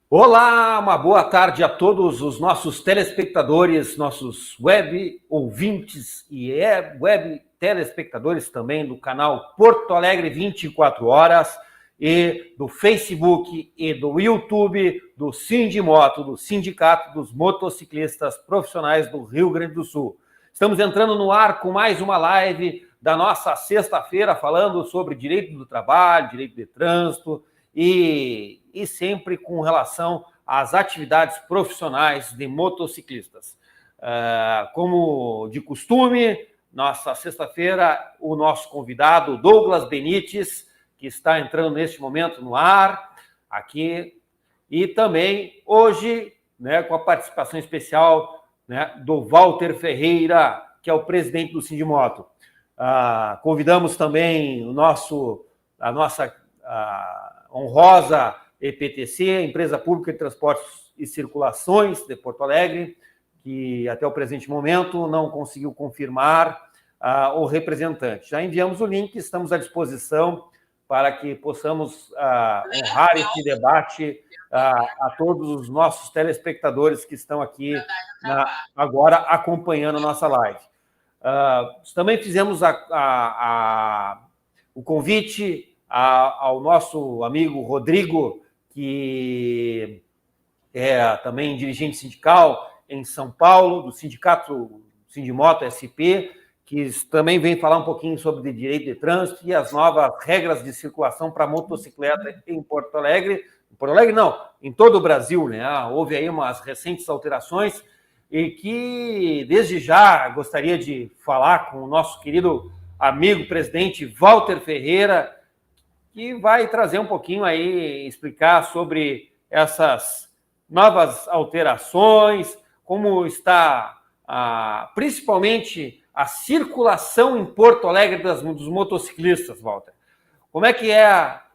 Olá, uma boa tarde a todos os nossos telespectadores, nossos web ouvintes e web telespectadores também do canal Porto Alegre 24 horas e do Facebook e do YouTube do Sindimoto, do Sindicato dos Motociclistas Profissionais do Rio Grande do Sul. Estamos entrando no ar com mais uma live da nossa sexta-feira falando sobre direito do trabalho, direito de trânsito, e sempre com relação às atividades profissionais de motociclistas. Como de costume, nossa sexta-feira, o nosso convidado Douglas Benites, que está entrando neste momento no ar, aqui, e também hoje, né, com a participação especial, né, do Walter Ferreira, que é o presidente do Sindimoto. Convidamos também a nossa honrosa EPTC, Empresa Pública de Transportes e Circulações de Porto Alegre, que até o presente momento não conseguiu confirmar o representante. Já enviamos o link, estamos à disposição para que possamos honrar esse debate a todos os nossos telespectadores que estão aqui agora acompanhando a nossa live. Também fizemos o convite ao nosso amigo Rodrigo, que é também dirigente sindical em São Paulo, do sindicato Sindimoto SP, que também vem falar um pouquinho sobre direito de trânsito e as novas regras de circulação para motocicleta em Porto Alegre. Em Porto Alegre, não, em todo o Brasil, né? Houve aí umas recentes alterações e que, desde já, gostaria de falar com o nosso querido amigo presidente Walter Ferreira, que vai trazer um pouquinho aí, explicar sobre essas novas alterações, como está principalmente a circulação em Porto Alegre dos motociclistas, Walter. Como é que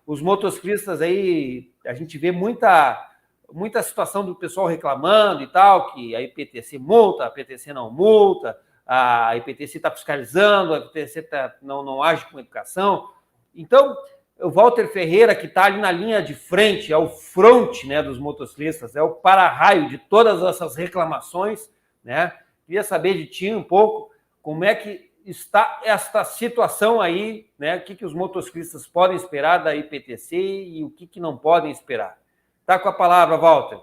os motociclistas aí, a gente vê muita situação do pessoal reclamando e tal, que a IPTC multa, a IPTC não multa, a IPTC está fiscalizando, a IPTC não age com educação. Então, o Walter Ferreira, que está ali na linha de frente, é o front, né, dos motociclistas, é o para-raio de todas essas reclamações, né? Queria saber de ti um pouco como é que está esta situação aí, né? O que os motociclistas podem esperar da IPTC e o que não podem esperar. Está com a palavra, Walter.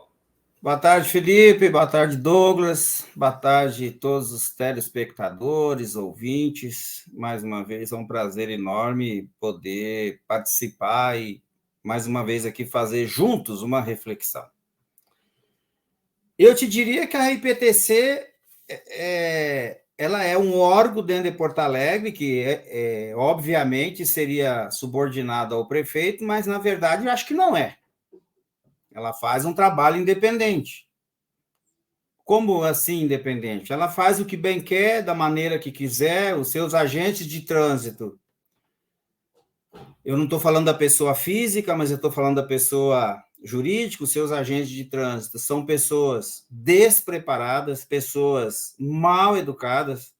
Boa tarde, Felipe. Boa tarde, Douglas. Boa tarde a todos os telespectadores, ouvintes. Mais uma vez, é um prazer enorme poder participar e, mais uma vez, aqui fazer juntos uma reflexão. Eu te diria que a IPTC ela é um órgão dentro de Porto Alegre que, obviamente, seria subordinado ao prefeito, mas, na verdade, eu acho que não é. Ela faz um trabalho independente. Como assim independente? Ela faz o que bem quer, da maneira que quiser, os seus agentes de trânsito. Eu não estou falando da pessoa física, mas eu estou falando da pessoa jurídica, os seus agentes de trânsito são pessoas despreparadas, pessoas mal educadas.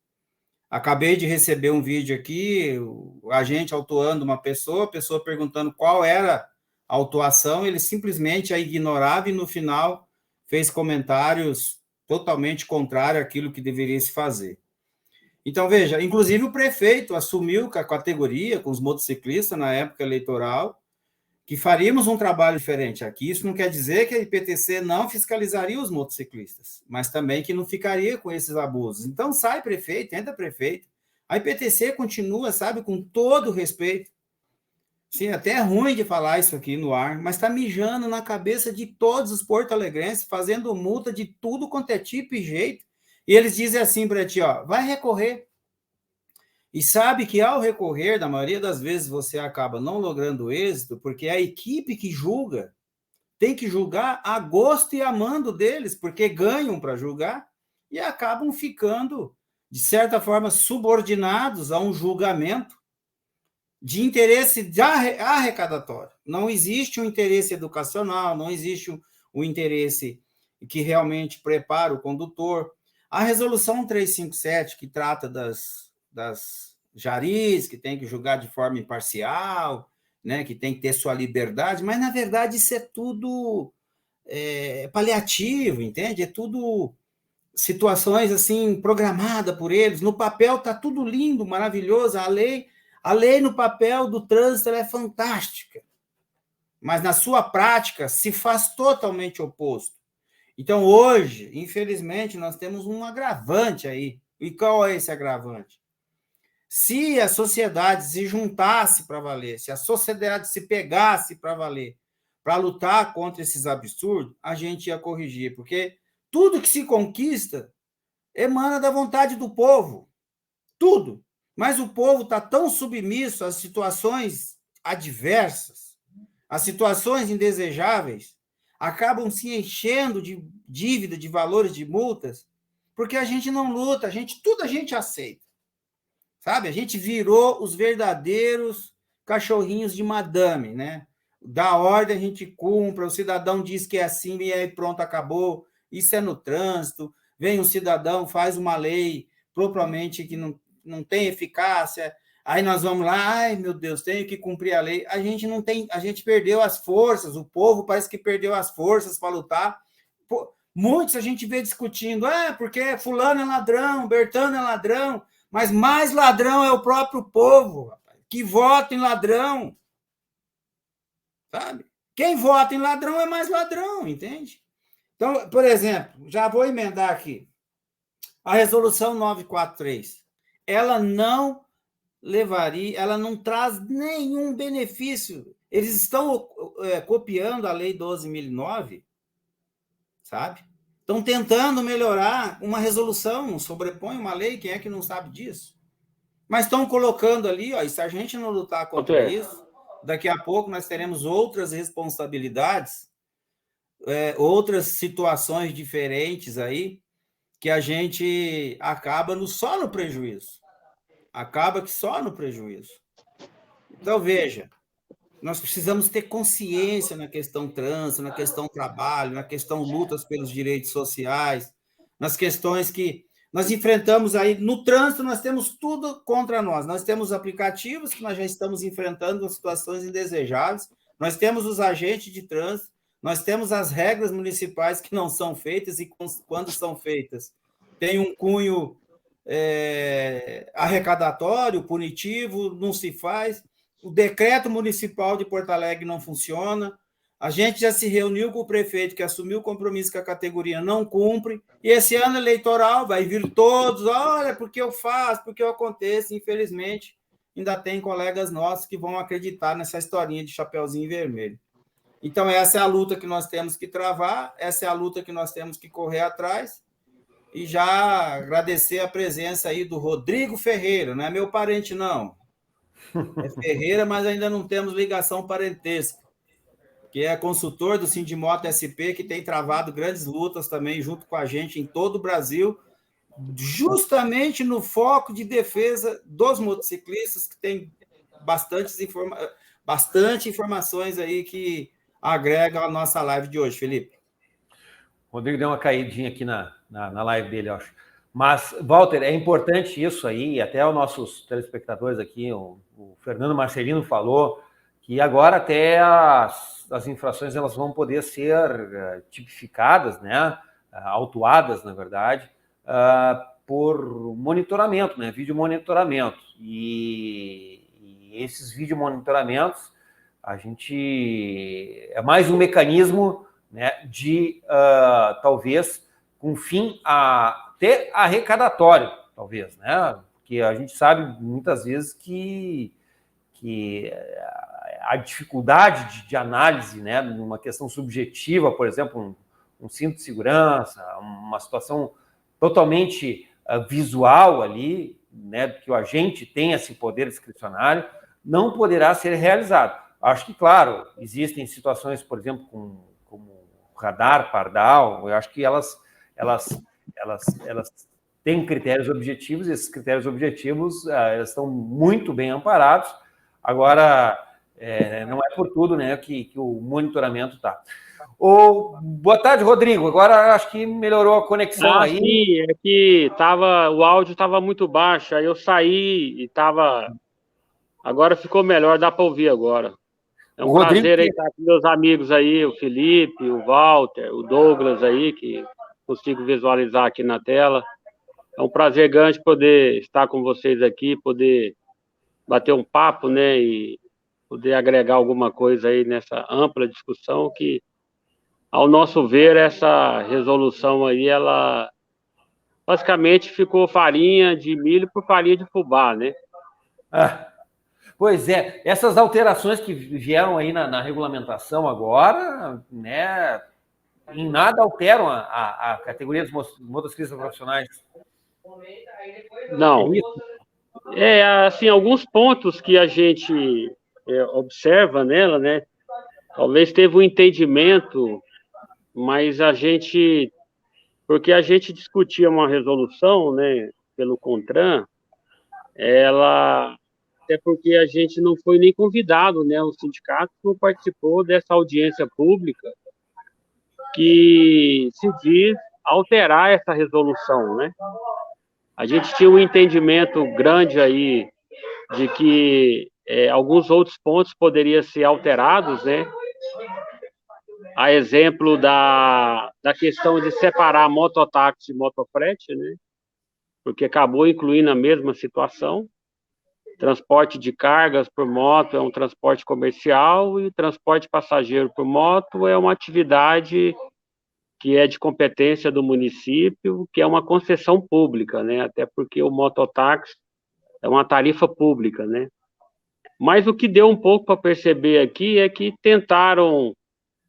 Acabei de receber um vídeo aqui, o agente autuando uma pessoa, a pessoa perguntando qual era a autuação, ele simplesmente a ignorava e no final fez comentários totalmente contrários àquilo que deveria se fazer. Então, veja, inclusive o prefeito assumiu com a categoria, com os motociclistas na época eleitoral, que faríamos um trabalho diferente aqui. Isso não quer dizer que a IPTC não fiscalizaria os motociclistas, mas também que não ficaria com esses abusos. Então, sai prefeito, entra prefeito. A IPTC continua, sabe, com todo o respeito. Sim, até é ruim de falar isso aqui no ar, mas está mijando na cabeça de todos os porto-alegrenses, fazendo multa de tudo quanto é tipo e jeito. E eles dizem assim para ti, ó, vai recorrer. E sabe que ao recorrer, na maioria das vezes, você acaba não logrando êxito, porque a equipe que julga tem que julgar a gosto e a mando deles, porque ganham para julgar e acabam ficando, de certa forma, subordinados a um julgamento de interesse arrecadatório. Não existe um interesse educacional, não existe um interesse que realmente prepara o condutor. A resolução 357, que trata das jaris, que tem que julgar de forma imparcial, né, que tem que ter sua liberdade, mas, na verdade, isso é tudo paliativo, entende? É tudo situações assim programadas por eles. No papel está tudo lindo, maravilhoso. A lei no papel do trânsito ela é fantástica, mas na sua prática se faz totalmente oposto. Então, hoje, infelizmente, nós temos um agravante aí. E qual é esse agravante? Se a sociedade se juntasse para valer, se a sociedade se pegasse para valer, para lutar contra esses absurdos, a gente ia corrigir, porque tudo que se conquista emana da vontade do povo, tudo. Mas o povo está tão submisso às situações adversas, às situações indesejáveis, acabam se enchendo de dívida, de valores, de multas, porque a gente não luta, tudo a gente aceita. Sabe? A gente virou os verdadeiros cachorrinhos de madame, né? Da ordem a gente cumpre, o cidadão diz que é assim e aí pronto, acabou. Isso é no trânsito. Vem um cidadão, faz uma lei propriamente que não tem eficácia, aí nós vamos lá, ai meu Deus, tenho que cumprir a lei. A gente não tem, a gente perdeu as forças, o povo parece que perdeu as forças para lutar. Muitos a gente vê discutindo, porque fulano é ladrão, Bertano é ladrão, mas mais ladrão é o próprio povo, que vota em ladrão. Sabe? Quem vota em ladrão é mais ladrão, entende? Então, por exemplo, já vou emendar aqui. A resolução 943, ela não levaria, ela não traz nenhum benefício. Eles estão copiando a Lei 12.009, sabe? Estão tentando melhorar uma resolução, não sobrepõe uma lei, quem é que não sabe disso? Mas estão colocando ali, ó, e se a gente não lutar contra isso, daqui a pouco nós teremos outras responsabilidades, outras situações diferentes aí, que a gente acaba só no prejuízo. Acaba que só no prejuízo. Então, veja, nós precisamos ter consciência na questão trânsito, na questão trabalho, na questão lutas pelos direitos sociais, nas questões que nós enfrentamos aí. No trânsito, nós temos tudo contra nós. Nós temos aplicativos que nós já estamos enfrentando situações indesejáveis, nós temos os agentes de trânsito, nós temos as regras municipais que não são feitas e quando são feitas tem um cunho arrecadatório, punitivo, não se faz. O decreto municipal de Porto Alegre não funciona. A gente já se reuniu com o prefeito que assumiu o compromisso que a categoria não cumpre. E esse ano eleitoral vai vir todos, olha, porque eu faço, porque eu aconteço. Infelizmente, ainda tem colegas nossos que vão acreditar nessa historinha de chapeuzinho vermelho. Então, essa é a luta que nós temos que travar, essa é a luta que nós temos que correr atrás. E já agradecer a presença aí do Rodrigo Ferreira, não é meu parente, não. É Ferreira, mas ainda não temos ligação parentesca, que é consultor do Sindimoto SP, que tem travado grandes lutas também junto com a gente em todo o Brasil, justamente no foco de defesa dos motociclistas, que tem bastante informações aí que agregam a nossa live de hoje, Felipe. O Rodrigo deu uma caidinha aqui na live dele, eu acho. Mas, Walter, é importante isso aí, até os nossos telespectadores aqui, o Fernando Marcelino falou que agora até as infrações elas vão poder ser tipificadas, né, autuadas, na verdade, por monitoramento, né, vídeo monitoramento. E esses vídeo monitoramentos, a gente... é mais um mecanismo, né, de, talvez, com fim até arrecadatório, talvez, né? Porque a gente sabe, muitas vezes, que a dificuldade de análise, né, numa questão subjetiva, por exemplo, um cinto de segurança, uma situação totalmente visual ali, né, que o agente tem esse poder discricionário, não poderá ser realizado. Acho que, claro, existem situações, por exemplo, como radar, pardal, eu acho que elas têm critérios objetivos, e esses critérios objetivos elas estão muito bem amparados. Agora, não é por tudo, né, que o monitoramento está. Boa tarde, Rodrigo. Agora acho que melhorou a conexão aí. Sim, é que o áudio estava muito baixo, aí eu saí e estava... Agora ficou melhor, dá para ouvir agora. É um prazer aí estar com meus amigos aí, o Felipe, o Walter, o Douglas aí, que consigo visualizar aqui na tela. É um prazer grande poder estar com vocês aqui, poder bater um papo, né, e poder agregar alguma coisa aí nessa ampla discussão que, ao nosso ver, essa resolução aí, ela basicamente ficou farinha de milho por farinha de fubá, né? Pois é, essas alterações que vieram aí na regulamentação agora, né, em nada alteram a categoria dos motociclistas profissionais. Não. Assim, alguns pontos que a gente observa nela, né? Talvez teve um entendimento, mas porque a gente discutia uma resolução, né, pelo CONTRAN, até porque a gente não foi nem convidado, né, o sindicato não participou dessa audiência pública que se diz alterar essa resolução, né? A gente tinha um entendimento grande aí de que alguns outros pontos poderiam ser alterados, né? A exemplo da questão de separar mototáxi e motofrete, né? Porque acabou incluindo a mesma situação. Transporte de cargas por moto é um transporte comercial e transporte passageiro por moto é uma atividade que é de competência do município, que é uma concessão pública, né? Até porque o mototáxi é uma tarifa pública, né? Mas o que deu um pouco para perceber aqui é que tentaram,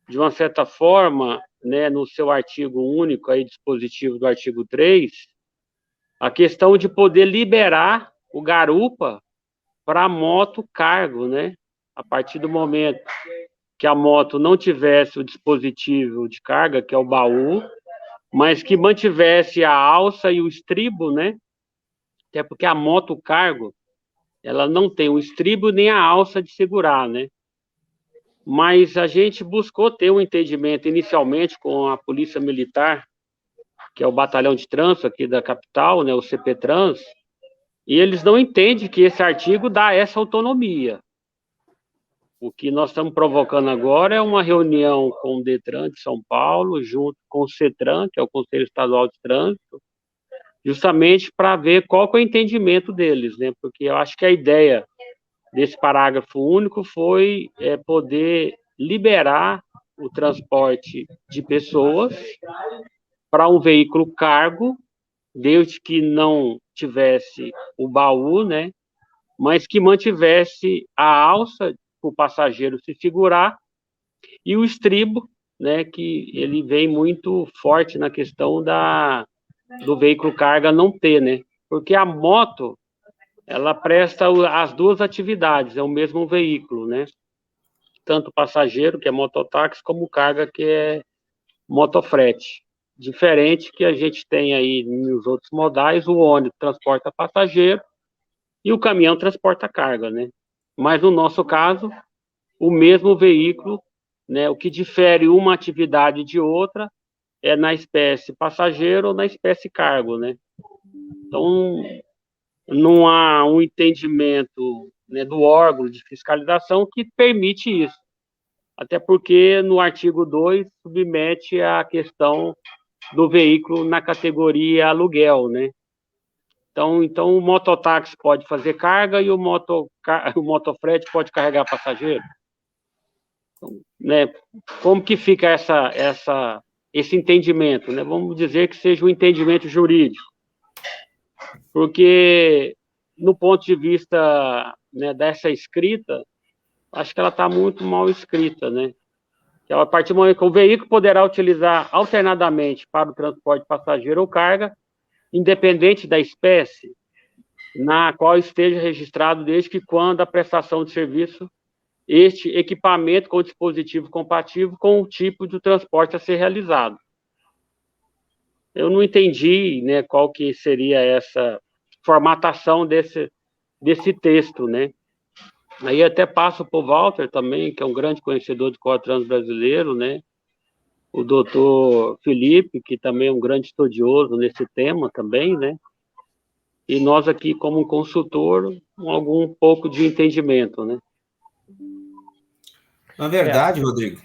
de uma certa forma, né, no seu artigo único, aí, dispositivo do artigo 3, a questão de poder liberar o garupa para a moto cargo, né? A partir do momento que a moto não tivesse o dispositivo de carga, que é o baú, mas que mantivesse a alça e o estribo, né? Até porque a moto cargo, ela não tem o estribo nem a alça de segurar, né? Mas a gente buscou ter um entendimento inicialmente com a Polícia Militar, que é o Batalhão de Trânsito aqui da capital, né, o CPTrans, e eles não entendem que esse artigo dá essa autonomia. O que nós estamos provocando agora é uma reunião com o Detran de São Paulo, junto com o CETRAN, que é o Conselho Estadual de Trânsito, justamente para ver qual que é o entendimento deles, né? Porque eu acho que a ideia desse parágrafo único foi poder liberar o transporte de pessoas para um veículo cargo, desde que não tivesse o baú, né? Mas que mantivesse a alça para o passageiro se segurar e o estribo, né? Que ele vem muito forte na questão do veículo carga não ter, né? Porque a moto, ela presta as duas atividades, é o mesmo veículo, né? Tanto passageiro, que é mototáxi, como carga, que é motofrete. Diferente que a gente tem aí nos outros modais, o ônibus transporta passageiro e o caminhão transporta carga, né? Mas no nosso caso, o mesmo veículo, né? O que difere uma atividade de outra é na espécie passageiro ou na espécie cargo, né? Então, não há um entendimento, né, do órgão de fiscalização que permite isso. Até porque no artigo 2 submete a questão do veículo na categoria aluguel, né? Então o mototáxi pode fazer carga e o motofrete pode carregar passageiro. Então, né, como que fica esse entendimento, né? Vamos dizer que seja um entendimento jurídico. Porque, no ponto de vista, né, dessa escrita, acho que ela está muito mal escrita, né? Que a partir do momento que o veículo poderá utilizar alternadamente para o transporte de passageiro ou carga, independente da espécie na qual esteja registrado, desde que quando a prestação de serviço, este equipamento com dispositivo compatível com o tipo de transporte a ser realizado. Eu não entendi, né, qual que seria essa formatação desse texto, né? Aí até passo para o Walter também, que é um grande conhecedor do Código brasileiro, né? O doutor Felipe, que também é um grande estudioso nesse tema também, né? E nós aqui, como consultor, algum pouco de entendimento, né? Na verdade, Rodrigo,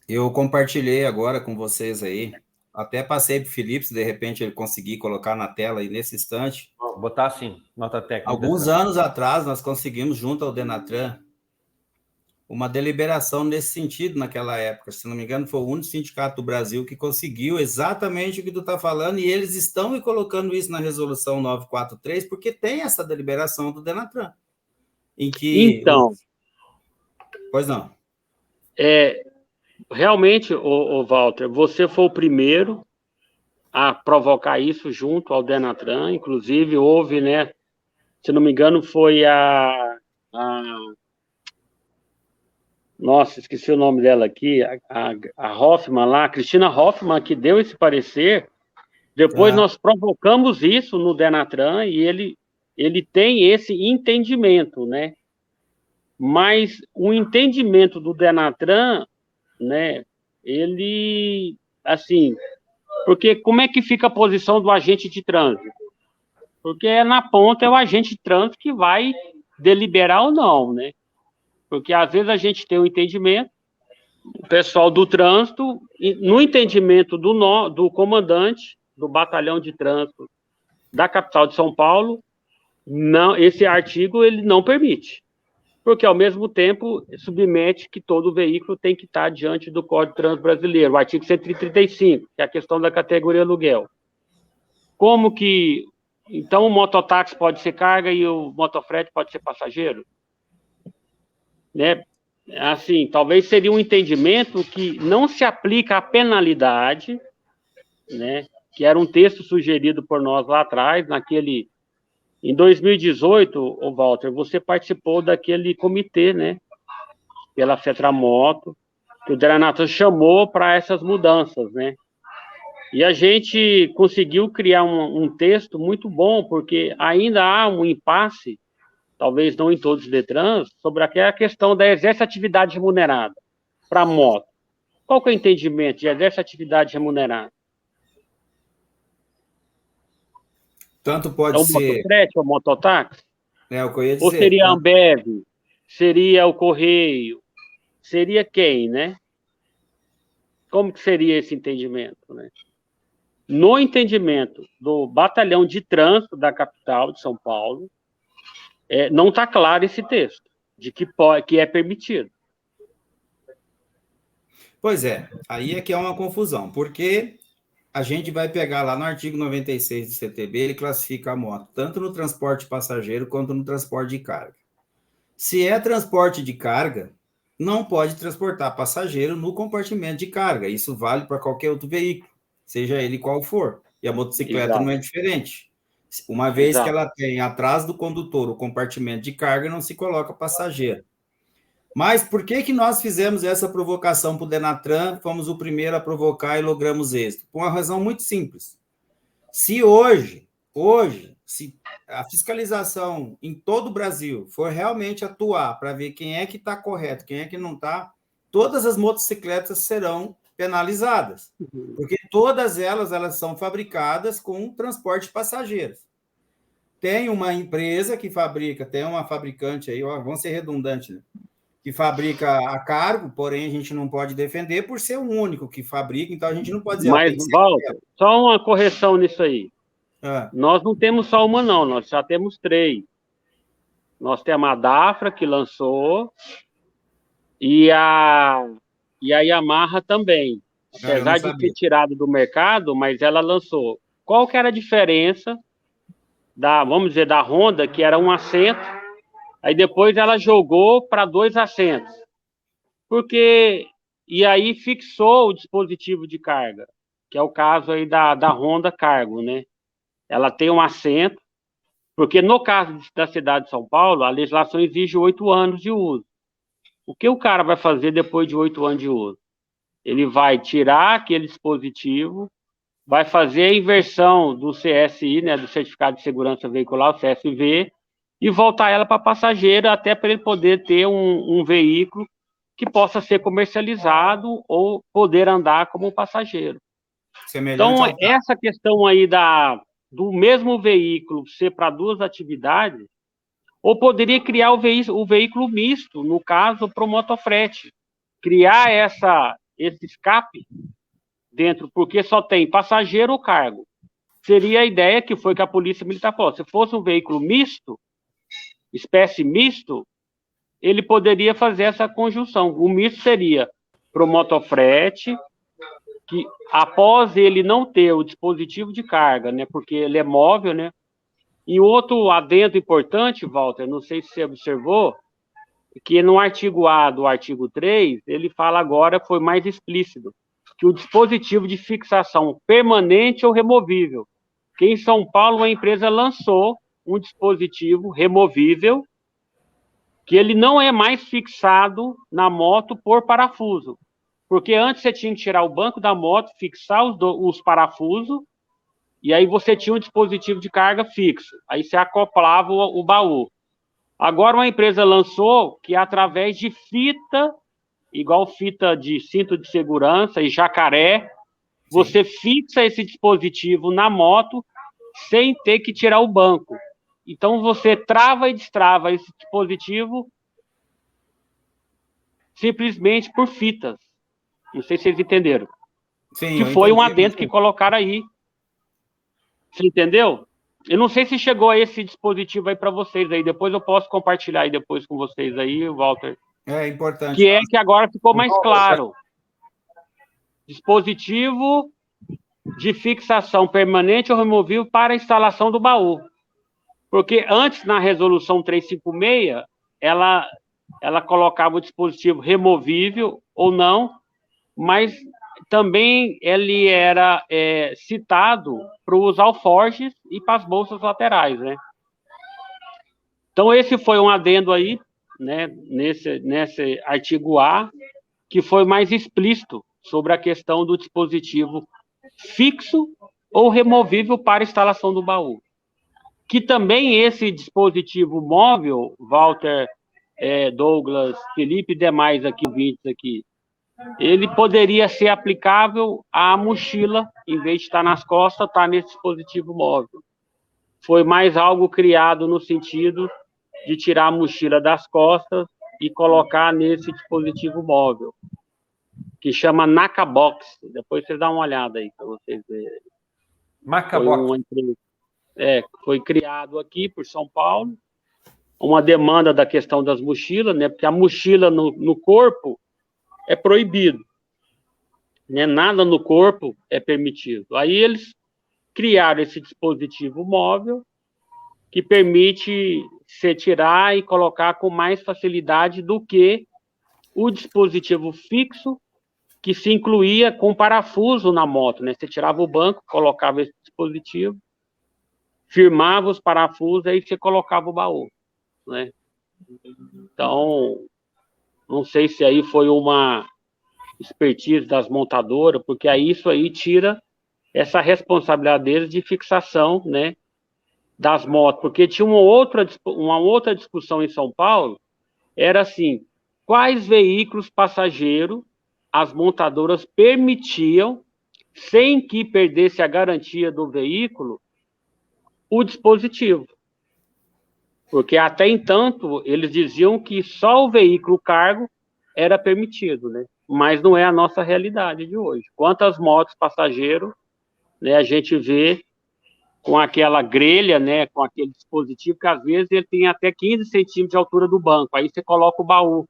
eu compartilhei agora com vocês aí, até passei para o Felipe, se de repente ele conseguir colocar na tela aí nesse instante. Vou botar assim, nota técnica. Alguns anos atrás, nós conseguimos, junto ao Denatran, uma deliberação nesse sentido naquela época. Se não me engano, foi o único sindicato do Brasil que conseguiu exatamente o que tu está falando, e eles estão colocando isso na resolução 943, porque tem essa deliberação do Denatran. Em que... Então... Pois não. Realmente, Walter, você foi o primeiro a provocar isso junto ao Denatran, inclusive houve, né, se não me engano, foi nossa, esqueci o nome dela aqui, a Hoffmann lá, a Cristina Hoffmann, que deu esse parecer. Depois nós provocamos isso no Denatran e ele tem esse entendimento, né? Mas o entendimento do Denatran, né, ele, assim, porque como é que fica a posição do agente de trânsito? Porque na ponta é o agente de trânsito que vai deliberar ou não, né? Porque às vezes a gente tem um entendimento, o pessoal do trânsito, no entendimento do comandante do batalhão de trânsito da capital de São Paulo, não, esse artigo ele não permite. Porque, ao mesmo tempo, submete que todo veículo tem que estar diante do Código de Trânsito Brasileiro, o artigo 135, que é a questão da categoria aluguel. Como que... Então, o mototáxi pode ser carga e o motofrete pode ser passageiro? Né? Assim, talvez seria um entendimento que não se aplica à penalidade, né? Que era um texto sugerido por nós lá atrás, Em 2018, Walter, você participou daquele comitê, né? Pela FETRAMOTO, que o Denatran chamou para essas mudanças, né? E a gente conseguiu criar um texto muito bom, porque ainda há um impasse, talvez não em todos os Detrans, sobre aquela questão da exerce atividade remunerada para a moto. Qual que é o entendimento de exerce atividade remunerada? Tanto pode ser... É o motofrete, é o mototáxi? É o que eu ia dizer. Ou seria a Ambev? Seria o Correio? Seria quem, né? Como que seria esse entendimento, né? No entendimento do batalhão de trânsito da capital de São Paulo, não está claro esse texto, de que é permitido. Pois é, aí é que é uma confusão, porque a gente vai pegar lá no artigo 96 do CTB, ele classifica a moto tanto no transporte passageiro quanto no transporte de carga. Se é transporte de carga, não pode transportar passageiro no compartimento de carga. Isso vale para qualquer outro veículo, seja ele qual for. E a motocicleta Exato. não é diferente. Uma vez Exato. que ela tem atrás do condutor o compartimento de carga, não se coloca passageiro. Mas por que nós fizemos essa provocação para o Denatran? Fomos o primeiro a provocar e logramos êxito. Por uma razão muito simples. Se hoje, se a fiscalização em todo o Brasil for realmente atuar para ver quem é que está correto, quem é que não está, todas as motocicletas serão penalizadas, porque todas elas são fabricadas com transporte de passageiros. Tem uma empresa que fabrica, tem uma fabricante aí, vamos ser redundantes, né? Que fabrica a cargo, porém a gente não pode defender por ser o único que fabrica, então a gente não pode dizer... Mas, Walter, só uma correção nisso aí. Nós não temos só uma, não, nós já temos 3. Nós temos a Dafra, que lançou, e a Yamaha também. Apesar de ter tirado do mercado, mas ela lançou. Qual que era a diferença vamos dizer, da Honda, que era um assento, aí depois ela jogou para 2 assentos. E aí fixou o dispositivo de carga, que é o caso aí da Honda Cargo, né? Ela tem um assento, porque no caso da cidade de São Paulo, a legislação exige 8 anos de uso. O que o cara vai fazer depois de 8 anos de uso? Ele vai tirar aquele dispositivo, vai fazer a inversão do CSI, né, do Certificado de Segurança Veicular, o CSV, e voltar ela para passageiro, até para ele poder ter um veículo que possa ser comercializado ou poder andar como passageiro. Então, essa questão aí do mesmo veículo ser para 2 atividades, ou poderia criar o veículo misto, no caso, para o motofrete. Criar esse escape dentro, porque só tem passageiro ou cargo. Seria a ideia que foi que a Polícia Militar falou. Se fosse um veículo misto, espécie misto, ele poderia fazer essa conjunção. O misto seria para o motofrete, que após ele não ter o dispositivo de carga, né, porque ele é móvel, né? E outro adendo importante, Walter, não sei se você observou, que no artigo A do artigo 3, ele fala agora, foi mais explícito, que o dispositivo de fixação permanente ou removível, que em São Paulo a empresa lançou um dispositivo removível, que ele não é mais fixado na moto por parafuso, porque antes você tinha que tirar o banco da moto, fixar os parafusos, e aí você tinha um dispositivo de carga fixo, aí você acoplava o baú. Agora uma empresa lançou que através de fita, igual fita de cinto de segurança e jacaré, você fixa esse dispositivo na moto sem ter que tirar o banco. Então você trava e destrava esse dispositivo simplesmente por fitas. Não sei se vocês entenderam. Sim, que foi um adendo que colocaram aí. Você entendeu? Eu não sei se chegou a esse dispositivo aí para vocês aí. Depois eu posso compartilhar aí depois com vocês aí, Walter. É importante. Que é que agora ficou mais claro. Dispositivo de fixação permanente ou removível para a instalação do baú. Porque antes, na resolução 356, ela colocava o dispositivo removível ou não, mas também ele era citado para os alforjes e para as bolsas laterais, né? Então, esse foi um adendo aí, né, nesse artigo A, que foi mais explícito sobre a questão do dispositivo fixo ou removível para instalação do baú. Que também esse dispositivo móvel, Walter, Douglas, Felipe e demais aqui, ouvintes aqui, ele poderia ser aplicável à mochila, em vez de estar nas costas, estar nesse dispositivo móvel. Foi mais algo criado no sentido de tirar a mochila das costas e colocar nesse dispositivo móvel, que chama Nakabox. Depois você dá uma olhada aí para vocês verem. Nakabox. Foi criado aqui por São Paulo, uma demanda da questão das mochilas, né? Porque a mochila no corpo é proibido, né? Nada no corpo é permitido. Aí eles criaram esse dispositivo móvel que permite se tirar e colocar com mais facilidade do que o dispositivo fixo, que se incluía com parafuso na moto, né? Você tirava o banco, colocava esse dispositivo, firmava os parafusos, aí você colocava o baú, né? Então, não sei se aí foi uma expertise das montadoras, porque aí isso aí tira essa responsabilidade deles de fixação, né, das motos, porque tinha uma outra discussão em São Paulo, era assim, quais veículos passageiros as montadoras permitiam, sem que perdesse a garantia do veículo, o dispositivo. Porque até então eles diziam que só o veículo cargo era permitido, né? Mas não é a nossa realidade de hoje. Quantas motos passageiros, né, a gente vê com aquela grelha, né, com aquele dispositivo que às vezes ele tem até 15 centímetros de altura do banco, aí você coloca o baú.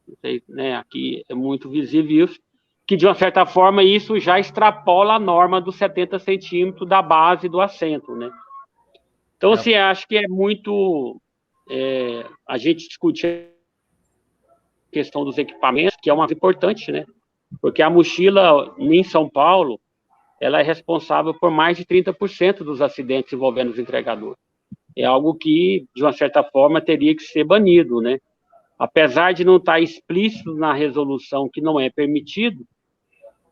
Não sei, né, aqui é muito visível isso, que de uma certa forma isso já extrapola a norma dos 70 centímetros da base do assento, né? Então, assim, acho que é muito... a gente discute a questão dos equipamentos, que é uma importante, né? Porque a mochila, em São Paulo, ela é responsável por mais de 30% dos acidentes envolvendo os entregadores. É algo que, de uma certa forma, teria que ser banido, né? Apesar de não estar explícito na resolução que não é permitido,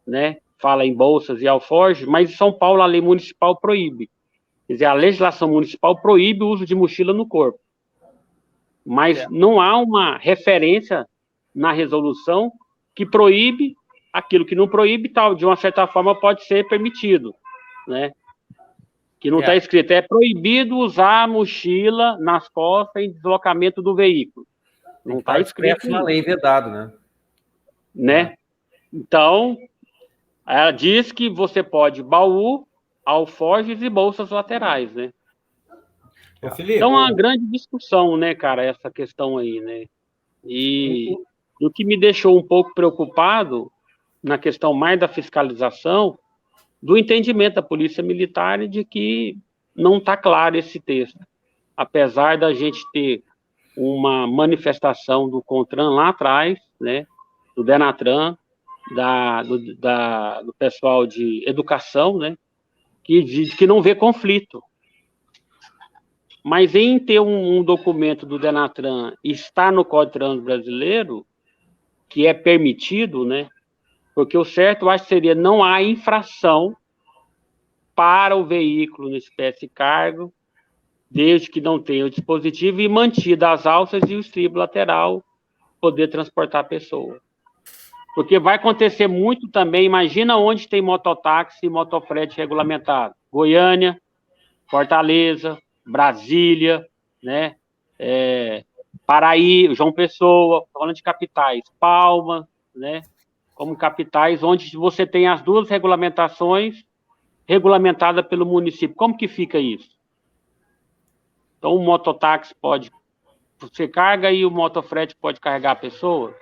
né? Fala em bolsas e alforjes, mas em São Paulo a lei municipal proíbe. Quer dizer, a legislação municipal proíbe o uso de mochila no corpo. Mas não há uma referência na resolução que proíbe aquilo que não proíbe, tal, de uma certa forma pode ser permitido, né? que não está escrito, é proibido usar a mochila nas costas em deslocamento do veículo. Não está escrito na lei vedado, né? Então, ela diz que você pode baú, alforjes e bolsas laterais, né? Ô, Felipe, então, é uma grande discussão, né, cara, essa questão aí, né? E o que me deixou um pouco preocupado na questão mais da fiscalização, do entendimento da Polícia Militar de que não está claro esse texto. Apesar da gente ter uma manifestação do CONTRAN lá atrás, né, do DENATRAN, do pessoal de educação, né, que não vê conflito. Mas em ter um documento do DENATRAN está no Código de Trânsito Brasileiro, que é permitido, né, porque o certo, eu acho que seria não há infração para o veículo no espécie de cargo, desde que não tenha o dispositivo e mantida as alças e o estribo lateral, poder transportar a pessoa. Porque vai acontecer muito também, imagina onde tem mototáxi e motofrete regulamentado. Goiânia, Fortaleza, Brasília, né? Paraí, João Pessoa, falando de capitais, Palmas, né? Como capitais onde você tem as duas regulamentações regulamentadas pelo município. Como que fica isso? Então, o mototáxi pode... Você carga e o motofrete pode carregar a pessoa?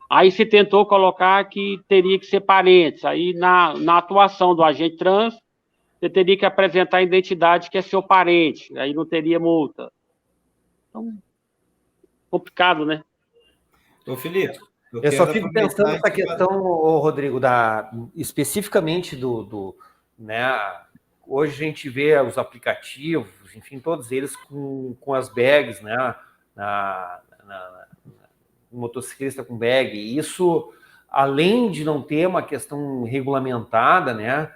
Aí se tentou colocar que teria que ser parentes. Aí, na atuação do agente trans, você teria que apresentar a identidade que é seu parente. Aí não teria multa. Então, complicado, né? Ô, Felipe, eu só fico pensando nessa questão, Rodrigo, especificamente né, hoje a gente vê os aplicativos, enfim, todos eles com as bags, né, motociclista com bag. Isso, além de não ter uma questão regulamentada, né,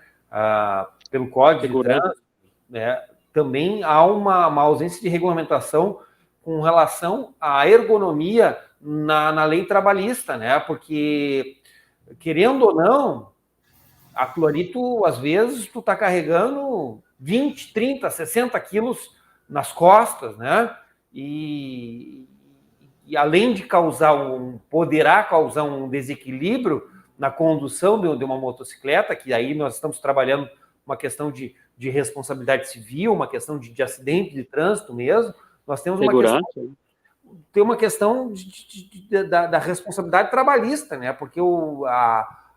pelo Código de Trânsito, né, também há uma ausência de regulamentação com relação à ergonomia na lei trabalhista, né, porque, querendo ou não, aquilo ali, às vezes, tu tá carregando 20, 30, 60 quilos nas costas, né, e além de poderá causar um desequilíbrio na condução de uma motocicleta, que aí nós estamos trabalhando uma questão de responsabilidade civil, uma questão de acidente de trânsito mesmo, nós temos uma questão da responsabilidade trabalhista, né? Porque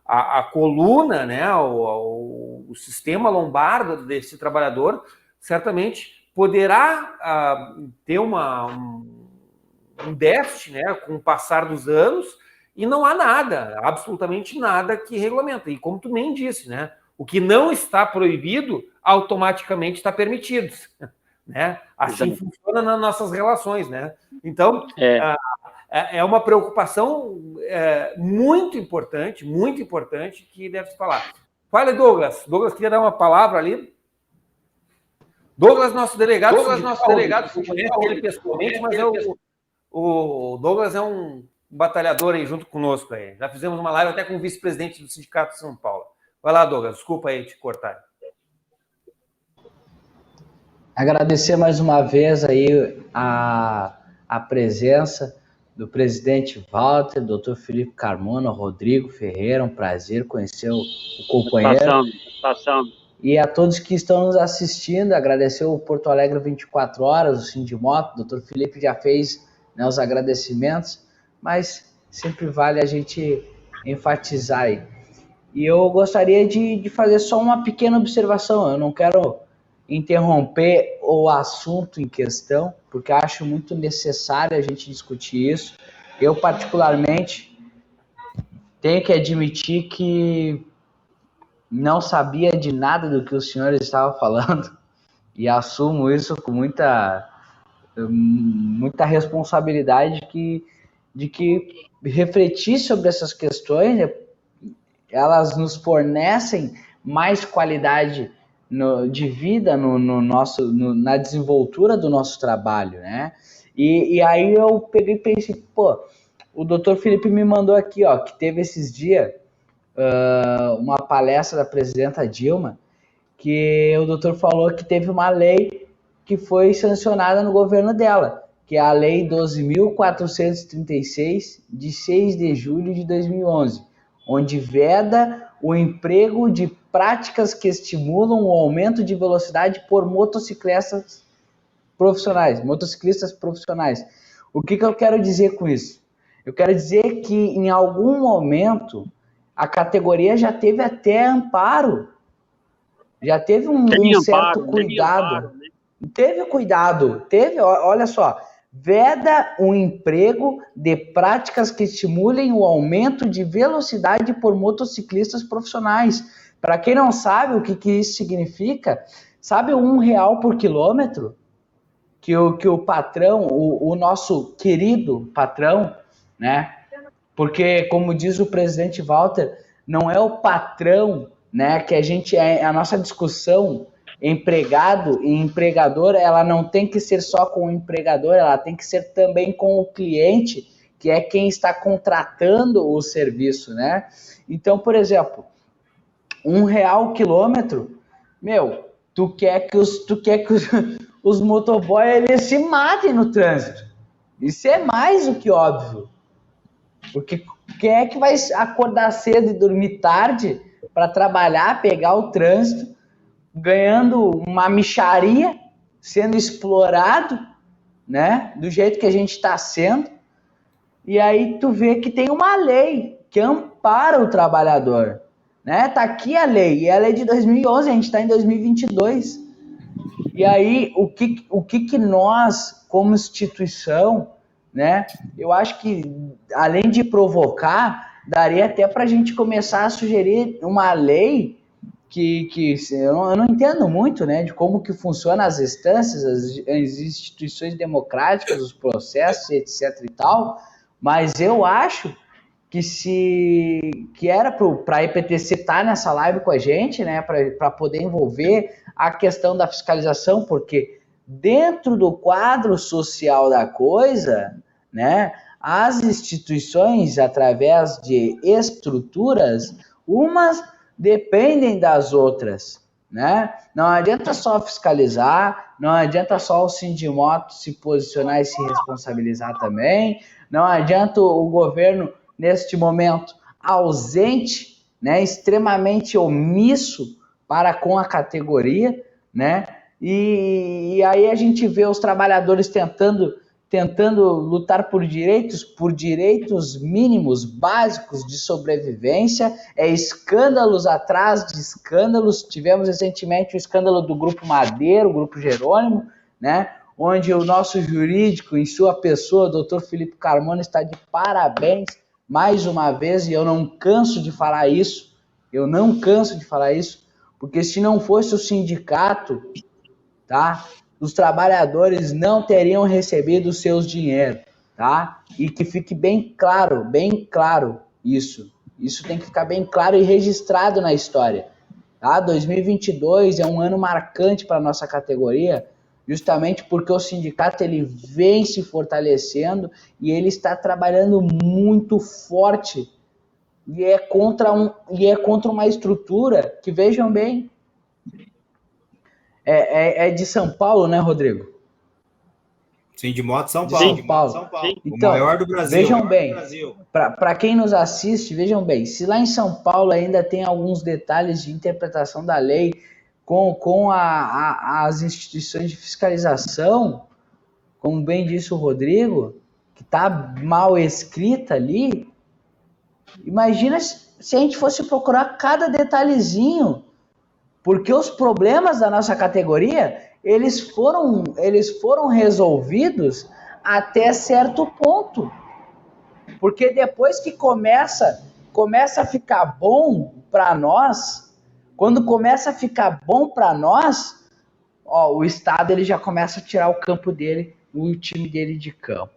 a coluna, né? O sistema lombar desse trabalhador certamente poderá ter um déficit, né, com o passar dos anos, e não há nada, absolutamente nada que regulamenta. E como tu nem disse, né, o que não está proibido, automaticamente está permitido. Né? Assim funciona nas nossas relações. Né? Então, é uma preocupação muito importante que deve se falar. Fala, Douglas. Douglas queria dar uma palavra ali. Douglas, nosso delegado. Conhece ele pessoalmente, mas o Douglas é um batalhador aí junto conosco. Aí. Já fizemos uma live até com o vice-presidente do Sindicato de São Paulo. Vai lá, Douglas, desculpa aí te cortar. Agradecer mais uma vez aí a presença do presidente Walter, doutor Felipe Carmona, Rodrigo Ferreira, um prazer conhecer o companheiro. Passando. E a todos que estão nos assistindo, agradecer o Porto Alegre 24 Horas, o Sindimoto, o doutor Felipe já fez, né, os agradecimentos, mas sempre vale a gente enfatizar aí. E eu gostaria de fazer só uma pequena observação, eu não quero interromper o assunto em questão, porque acho muito necessário a gente discutir isso. Eu, particularmente, tenho que admitir que não sabia de nada do que o senhor estava falando e assumo isso com muita responsabilidade de que refletir sobre essas questões, elas nos fornecem mais qualidade de vida na desenvoltura do nosso trabalho, né? E aí eu peguei e pensei, o doutor Felipe me mandou aqui, que teve esses dias uma palestra da presidenta Dilma, que o doutor falou que teve uma lei que foi sancionada no governo dela, que é a Lei 12.436, de 6 de julho de 2011, onde veda o emprego de práticas que estimulam o aumento de velocidade por motociclistas profissionais. O que eu quero dizer com isso? Eu quero dizer que em algum momento a categoria já teve até amparo, já teve um certo cuidado. Teve cuidado, olha só, veda o emprego de práticas que estimulem o aumento de velocidade por motociclistas profissionais. Para quem não sabe o que isso significa, sabe R$1 por quilômetro? Que o patrão, o nosso querido patrão, né? Porque, como diz o presidente Walter, não é o patrão, né? Que a nossa discussão empregado e empregador, ela não tem que ser só com o empregador, ela tem que ser também com o cliente, que é quem está contratando o serviço, né? Então, por exemplo, R$1 o quilômetro, tu quer que os motoboys eles se matem no trânsito. Isso é mais do que óbvio. Porque quem é que vai acordar cedo e dormir tarde para trabalhar, pegar o trânsito, ganhando uma mixaria, sendo explorado, né? Do jeito que a gente está sendo. E aí tu vê que tem uma lei que ampara o trabalhador, né? Tá aqui a lei, e ela é de 2011, a gente está em 2022. E aí, o que nós, como instituição, né? Eu acho que, além de provocar, daria até para a gente começar a sugerir uma lei que eu não entendo muito, né? De como que funciona as instâncias, as instituições democráticas, os processos, etc. e tal, mas eu acho que era para a EPTC estar nessa live com a gente, né, para poder envolver a questão da fiscalização, porque dentro do quadro social da coisa, né, as instituições, através de estruturas, umas dependem das outras, né? Não adianta só fiscalizar, não adianta só o Sindimoto se posicionar e se responsabilizar também, não adianta o governo neste momento ausente, né, extremamente omisso para com a categoria, né, e aí a gente vê os trabalhadores tentando lutar por direitos mínimos, básicos de sobrevivência, escândalos atrás de escândalos. Tivemos recentemente o escândalo do Grupo Madeiro, o Grupo Jerônimo, né, onde o nosso jurídico, em sua pessoa, o Dr. Felipe Carmona, está de parabéns, mais uma vez, e eu não canso de falar isso, porque se não fosse o sindicato, tá, os trabalhadores não teriam recebido os seus dinheiros, tá? E que fique bem claro isso. Isso tem que ficar bem claro e registrado na história, tá? 2022 é um ano marcante para a nossa categoria, justamente porque o sindicato ele vem se fortalecendo e ele está trabalhando muito forte e é contra uma estrutura que, vejam bem, é de São Paulo, né, Rodrigo? Sindimoto São Paulo. Então, o maior do Brasil. Vejam bem, para quem nos assiste, vejam bem, se lá em São Paulo ainda tem alguns detalhes de interpretação da lei com as instituições de fiscalização, como bem disse o Rodrigo, que está mal escrita ali, imagina se a gente fosse procurar cada detalhezinho, porque os problemas da nossa categoria, eles foram resolvidos até certo ponto, porque depois que começa a ficar bom para nós, quando começa a ficar bom para nós, o Estado ele já começa a tirar o campo dele, o time dele de campo,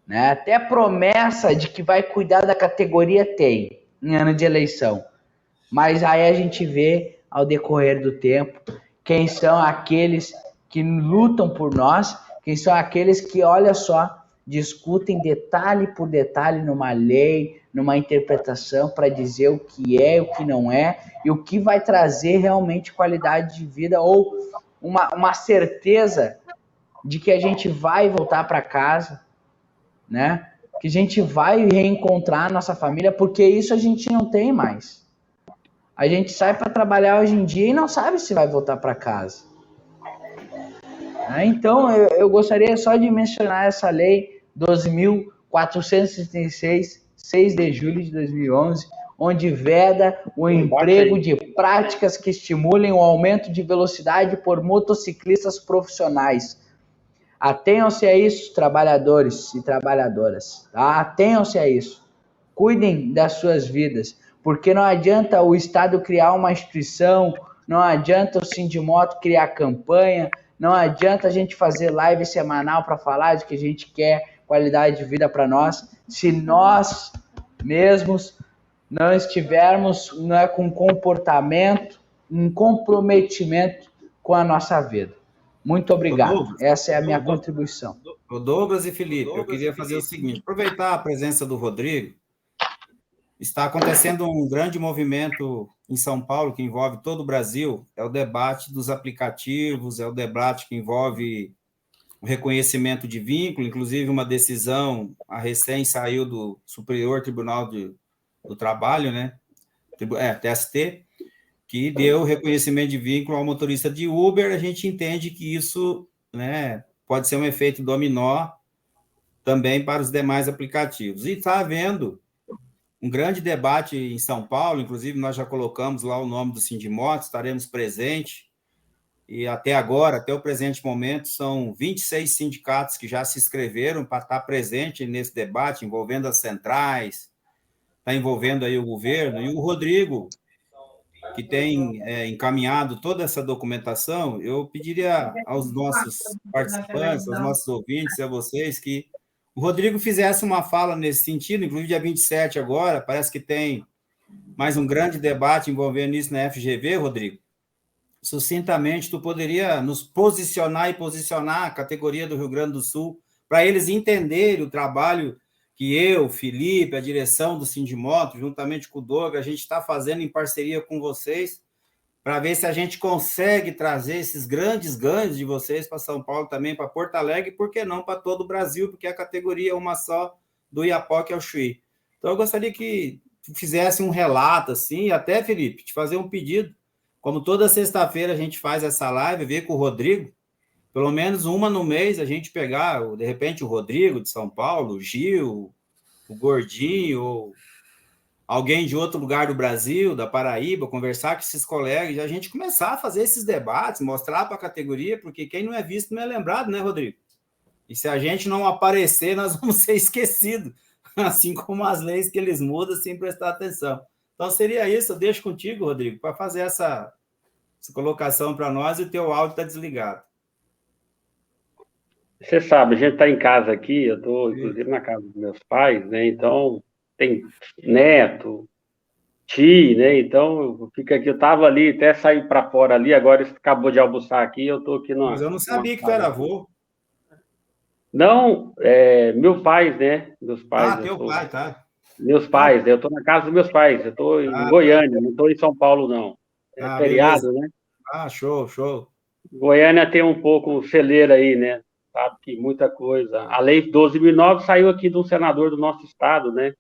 né? Até promessa de que vai cuidar da categoria tem em ano de eleição, mas aí a gente vê ao decorrer do tempo quem são aqueles que lutam por nós, quem são aqueles que, olha só, discutem detalhe por detalhe numa lei, numa interpretação para dizer o que é, o que não é e o que vai trazer realmente qualidade de vida ou uma certeza de que a gente vai voltar para casa, né? Que a gente vai reencontrar a nossa família, porque isso a gente não tem mais. A gente sai para trabalhar hoje em dia e não sabe se vai voltar para casa. Então, eu gostaria só de mencionar essa lei 12.436, 6 de julho de 2011, onde veda o emprego de práticas que estimulem o aumento de velocidade por motociclistas profissionais. Atenham-se a isso, trabalhadores e trabalhadoras. Tá? Atenham-se a isso. Cuidem das suas vidas, porque não adianta o Estado criar uma instituição, não adianta o Sindimoto criar campanha, não adianta a gente fazer live semanal para falar de que a gente quer qualidade de vida para nós, se nós mesmos não estivermos com comportamento, um comprometimento com a nossa vida. Muito obrigado. Douglas, essa é a minha contribuição. O Douglas e Felipe, eu queria fazer o seguinte, aproveitar a presença do Rodrigo. Está acontecendo um grande movimento em São Paulo, que envolve todo o Brasil, é o debate dos aplicativos, é o debate que envolve o reconhecimento de vínculo, inclusive uma decisão, a recém saiu do Superior Tribunal do Trabalho, né? TST, que deu reconhecimento de vínculo ao motorista de Uber. A gente entende que isso, né, pode ser um efeito dominó também para os demais aplicativos. E está havendo um grande debate em São Paulo, inclusive nós já colocamos lá o nome do Sindimoto, estaremos presentes, e até agora, até o presente momento, são 26 sindicatos que já se inscreveram para estar presente nesse debate, envolvendo as centrais, está envolvendo aí o governo, e o Rodrigo, que tem encaminhado toda essa documentação, eu pediria aos nossos participantes, aos nossos ouvintes e a vocês que o Rodrigo fizesse uma fala nesse sentido, inclusive dia 27 agora, parece que tem mais um grande debate envolvendo isso na FGV, Rodrigo. Sucintamente, tu poderia nos posicionar e posicionar a categoria do Rio Grande do Sul, para eles entenderem o trabalho que eu, Felipe, a direção do Sindimoto, juntamente com o Douglas, a gente está fazendo em parceria com vocês, para ver se a gente consegue trazer esses grandes ganhos de vocês para São Paulo também, para Porto Alegre, e por que não para todo o Brasil, porque a categoria é uma só do Iapoque ao Chuí. Então, eu gostaria que fizesse um relato, assim, e até, Felipe, te fazer um pedido, como toda sexta-feira a gente faz essa live, ver com o Rodrigo, pelo menos uma no mês, a gente pegar, de repente, o Rodrigo de São Paulo, o Gil, o Gordinho, ou alguém de outro lugar do Brasil, da Paraíba, conversar com esses colegas, e a gente começar a fazer esses debates, mostrar para a categoria, porque quem não é visto não é lembrado, né, Rodrigo? E se a gente não aparecer, nós vamos ser esquecidos, assim como as leis que eles mudam sem prestar atenção. Então, seria isso, eu deixo contigo, Rodrigo, para fazer essa colocação para nós, e o teu áudio está desligado. Você sabe, a gente está em casa aqui, eu estou, inclusive, na casa dos meus pais, né? Então, tem neto, tio, né? Então, eu fico aqui, eu estava ali, até sair para fora ali, agora acabou de almoçar aqui, eu estou aqui Mas eu não sabia que tu era avô. Não, meus pais, né? Meus pais. Teu pai, tá. Meus pais, eu estou na casa dos meus pais, eu estou em Goiânia, não estou em São Paulo, não. É feriado, beleza. Né? Show. Goiânia tem um pouco celeiro aí, né? Sabe que muita coisa. A lei 12.009 saiu aqui de um senador do nosso estado, né?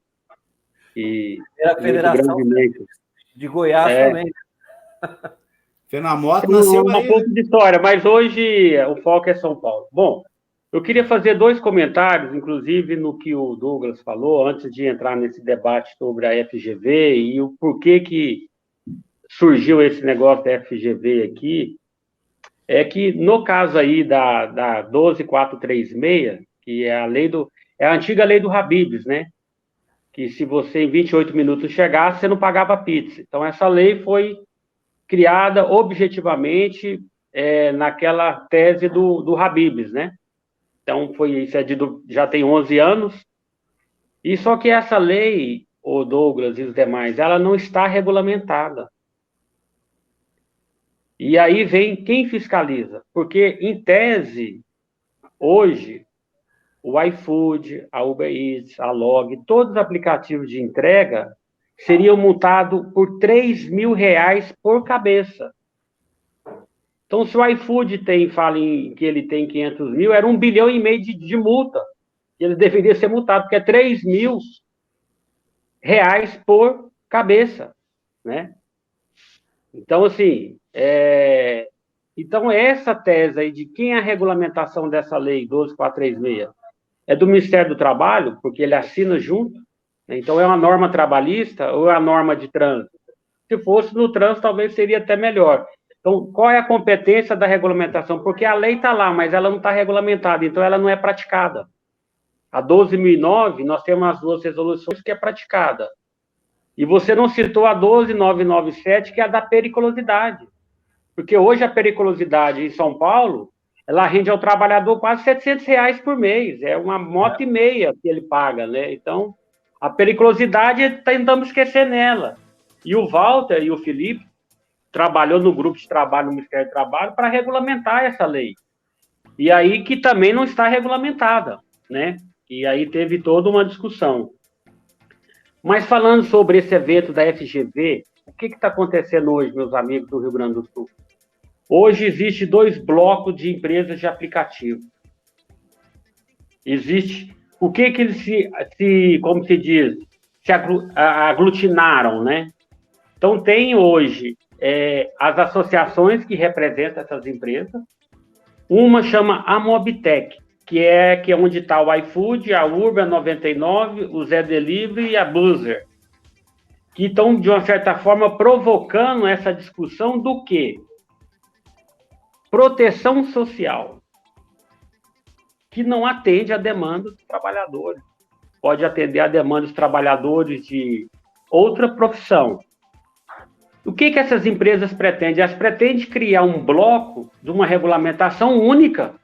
E a Federação de Goiás também. Fenamoto nasceu aí. Um pouco de história, mas hoje o foco é São Paulo. Bom, eu queria fazer 2 comentários, inclusive no que o Douglas falou, antes de entrar nesse debate sobre a FGV e o porquê que surgiu esse negócio da FGV aqui. É que, no caso aí da 12.436, que é a antiga lei do Habib's, né? Que se você em 28 minutos chegasse, você não pagava pizza. Então, essa lei foi criada objetivamente naquela tese do Habib's, né? Então, já tem 11 anos. E só que essa lei, o Douglas e os demais, ela não está regulamentada. E aí vem quem fiscaliza, porque, em tese, hoje, o iFood, a Uber Eats, a Log, todos os aplicativos de entrega seriam multados por R$ 3.000 por cabeça. Então, se o iFood fala que ele tem 500 mil, era 1,5 bilhão de multa. Ele deveria ser multado, porque é R$ 3.000 por cabeça, né? Então, assim, então essa tese aí de quem é a regulamentação dessa lei 12.436 é do Ministério do Trabalho, porque ele assina junto, né? Então é uma norma trabalhista ou é a norma de trânsito? Se fosse no trânsito, talvez seria até melhor. Então, qual é a competência da regulamentação? Porque a lei está lá, mas ela não está regulamentada, então ela não é praticada. A 12.009, nós temos as duas resoluções que é praticada. E você não citou a 12.997, que é a da periculosidade. Porque hoje a periculosidade em São Paulo, ela rende ao trabalhador quase R$ 700 por mês. É uma moto e meia que ele paga, né? Então, a periculosidade, tentamos esquecer nela. E o Walter e o Felipe trabalhou no grupo de trabalho no Ministério do Trabalho para regulamentar essa lei. E aí que também não está regulamentada, né? E aí teve toda uma discussão. Mas falando sobre esse evento da FGV, o que está acontecendo hoje, meus amigos do Rio Grande do Sul? Hoje existe 2 blocos de empresas de aplicativo. Existe... O que eles como se diz, se aglutinaram, né? Então, tem hoje as associações que representam essas empresas. Uma chama a Mobtech, que é onde está o iFood, a Uber, a 99, o Zé Delivery e a Buzzer, que estão, de uma certa forma, provocando essa discussão do quê? Proteção social, que não atende à demanda dos trabalhadores. Pode atender à demanda dos trabalhadores de outra profissão. O que essas empresas pretendem? Elas pretendem criar um bloco de uma regulamentação única.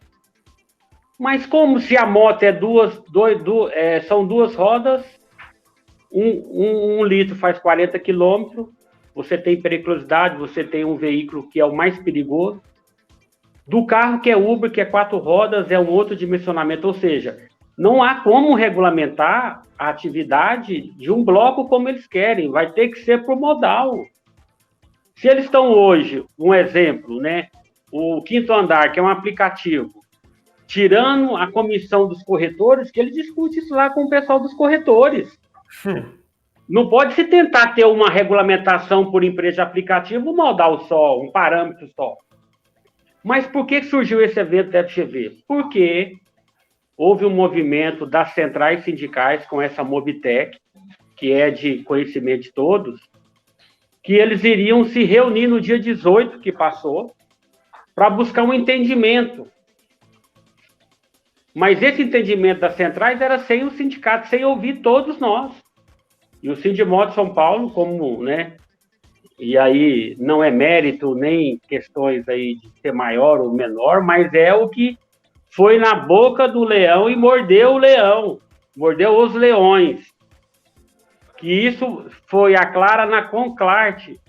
Mas como se a moto são 2 rodas, um litro faz 40 quilômetros, você tem periculosidade, você tem um veículo que é o mais perigoso. Do carro que é Uber, que é 4 rodas, é um outro dimensionamento. Ou seja, não há como regulamentar a atividade de um bloco como eles querem. Vai ter que ser por modal. Se eles estão hoje, um exemplo, né? O Quinto Andar, que é um aplicativo, tirando a comissão dos corretores, que ele discute isso lá com o pessoal dos corretores. Não pode se tentar ter uma regulamentação por empresa de aplicativo modal só, um parâmetro só. Mas por que surgiu esse evento da FGV? Porque houve um movimento das centrais sindicais com essa Mobtech, que é de conhecimento de todos, que eles iriam se reunir no dia 18 que passou, para buscar um entendimento. Mas esse entendimento das centrais era sem o sindicato, sem ouvir todos nós. E o Sindimoto São Paulo, como, né? E aí não é mérito nem questões aí de ser maior ou menor, mas é o que foi na boca do leão e mordeu o leão, mordeu os leões. Que isso foi a Clara na Conclarte,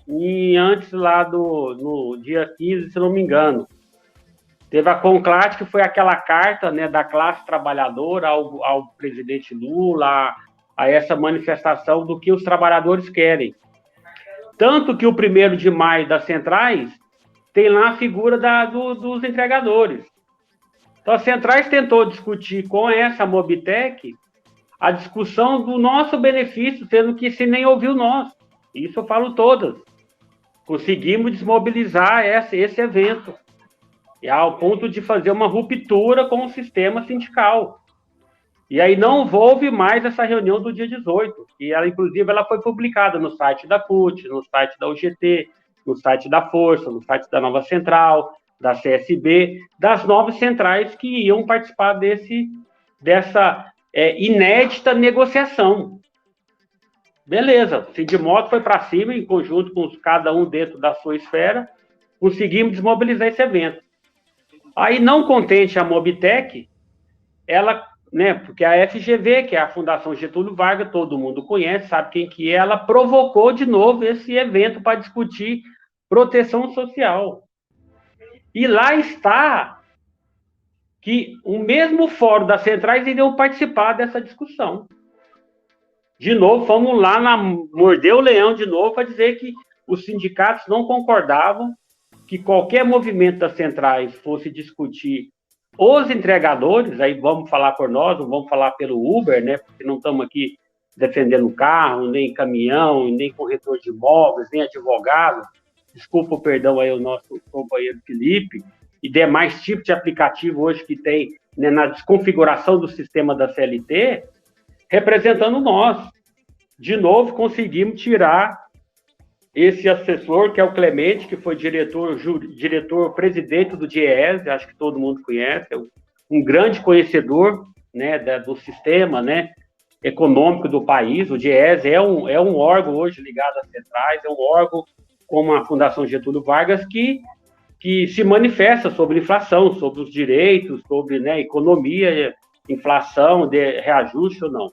antes lá no dia 15, se não me engano. Teve a Conclarte, que foi aquela carta, né, da classe trabalhadora ao presidente Lula, a essa manifestação do que os trabalhadores querem. Tanto que o 1º de maio das centrais tem lá a figura dos entregadores. Então, as centrais tentou discutir com essa Mobtech a discussão do nosso benefício, sendo que se nem ouviu nós. Isso eu falo todas. Conseguimos desmobilizar esse evento, ao ponto de fazer uma ruptura com o sistema sindical. E aí não houve mais essa reunião do dia 18. E ela, inclusive, ela foi publicada no site da CUT, no site da UGT, no site da Força, no site da Nova Central, da CSB, das 9 centrais que iam participar dessa inédita negociação. Beleza, o Sindimoto foi para cima, em conjunto com cada um dentro da sua esfera, conseguimos desmobilizar esse evento. Aí, não contente a Mobtech, ela, né, porque a FGV, que é a Fundação Getúlio Vargas, todo mundo conhece, sabe quem que é, ela provocou de novo esse evento para discutir proteção social. E lá está que o mesmo fórum das centrais iriam participar dessa discussão. De novo, fomos lá morder o leão de novo para dizer que os sindicatos não concordavam que qualquer movimento das centrais fosse discutir os entregadores, aí vamos falar por nós, não vamos falar pelo Uber, né? Porque não estamos aqui defendendo carro, nem caminhão, nem corretor de imóveis, nem advogado. Desculpa o perdão aí ao nosso companheiro Felipe, e demais tipos de aplicativo hoje que tem, né, na desconfiguração do sistema da CLT, representando nós. De novo, conseguimos tirar esse assessor, que é o Clemente, que foi diretor-presidente do DIEESE, acho que todo mundo conhece, é um grande conhecedor, né, do sistema, né, econômico do país. O DIEESE é um órgão hoje ligado às centrais, é um órgão como a Fundação Getúlio Vargas que se manifesta sobre inflação, sobre os direitos, sobre, né, economia, inflação, de reajuste ou não.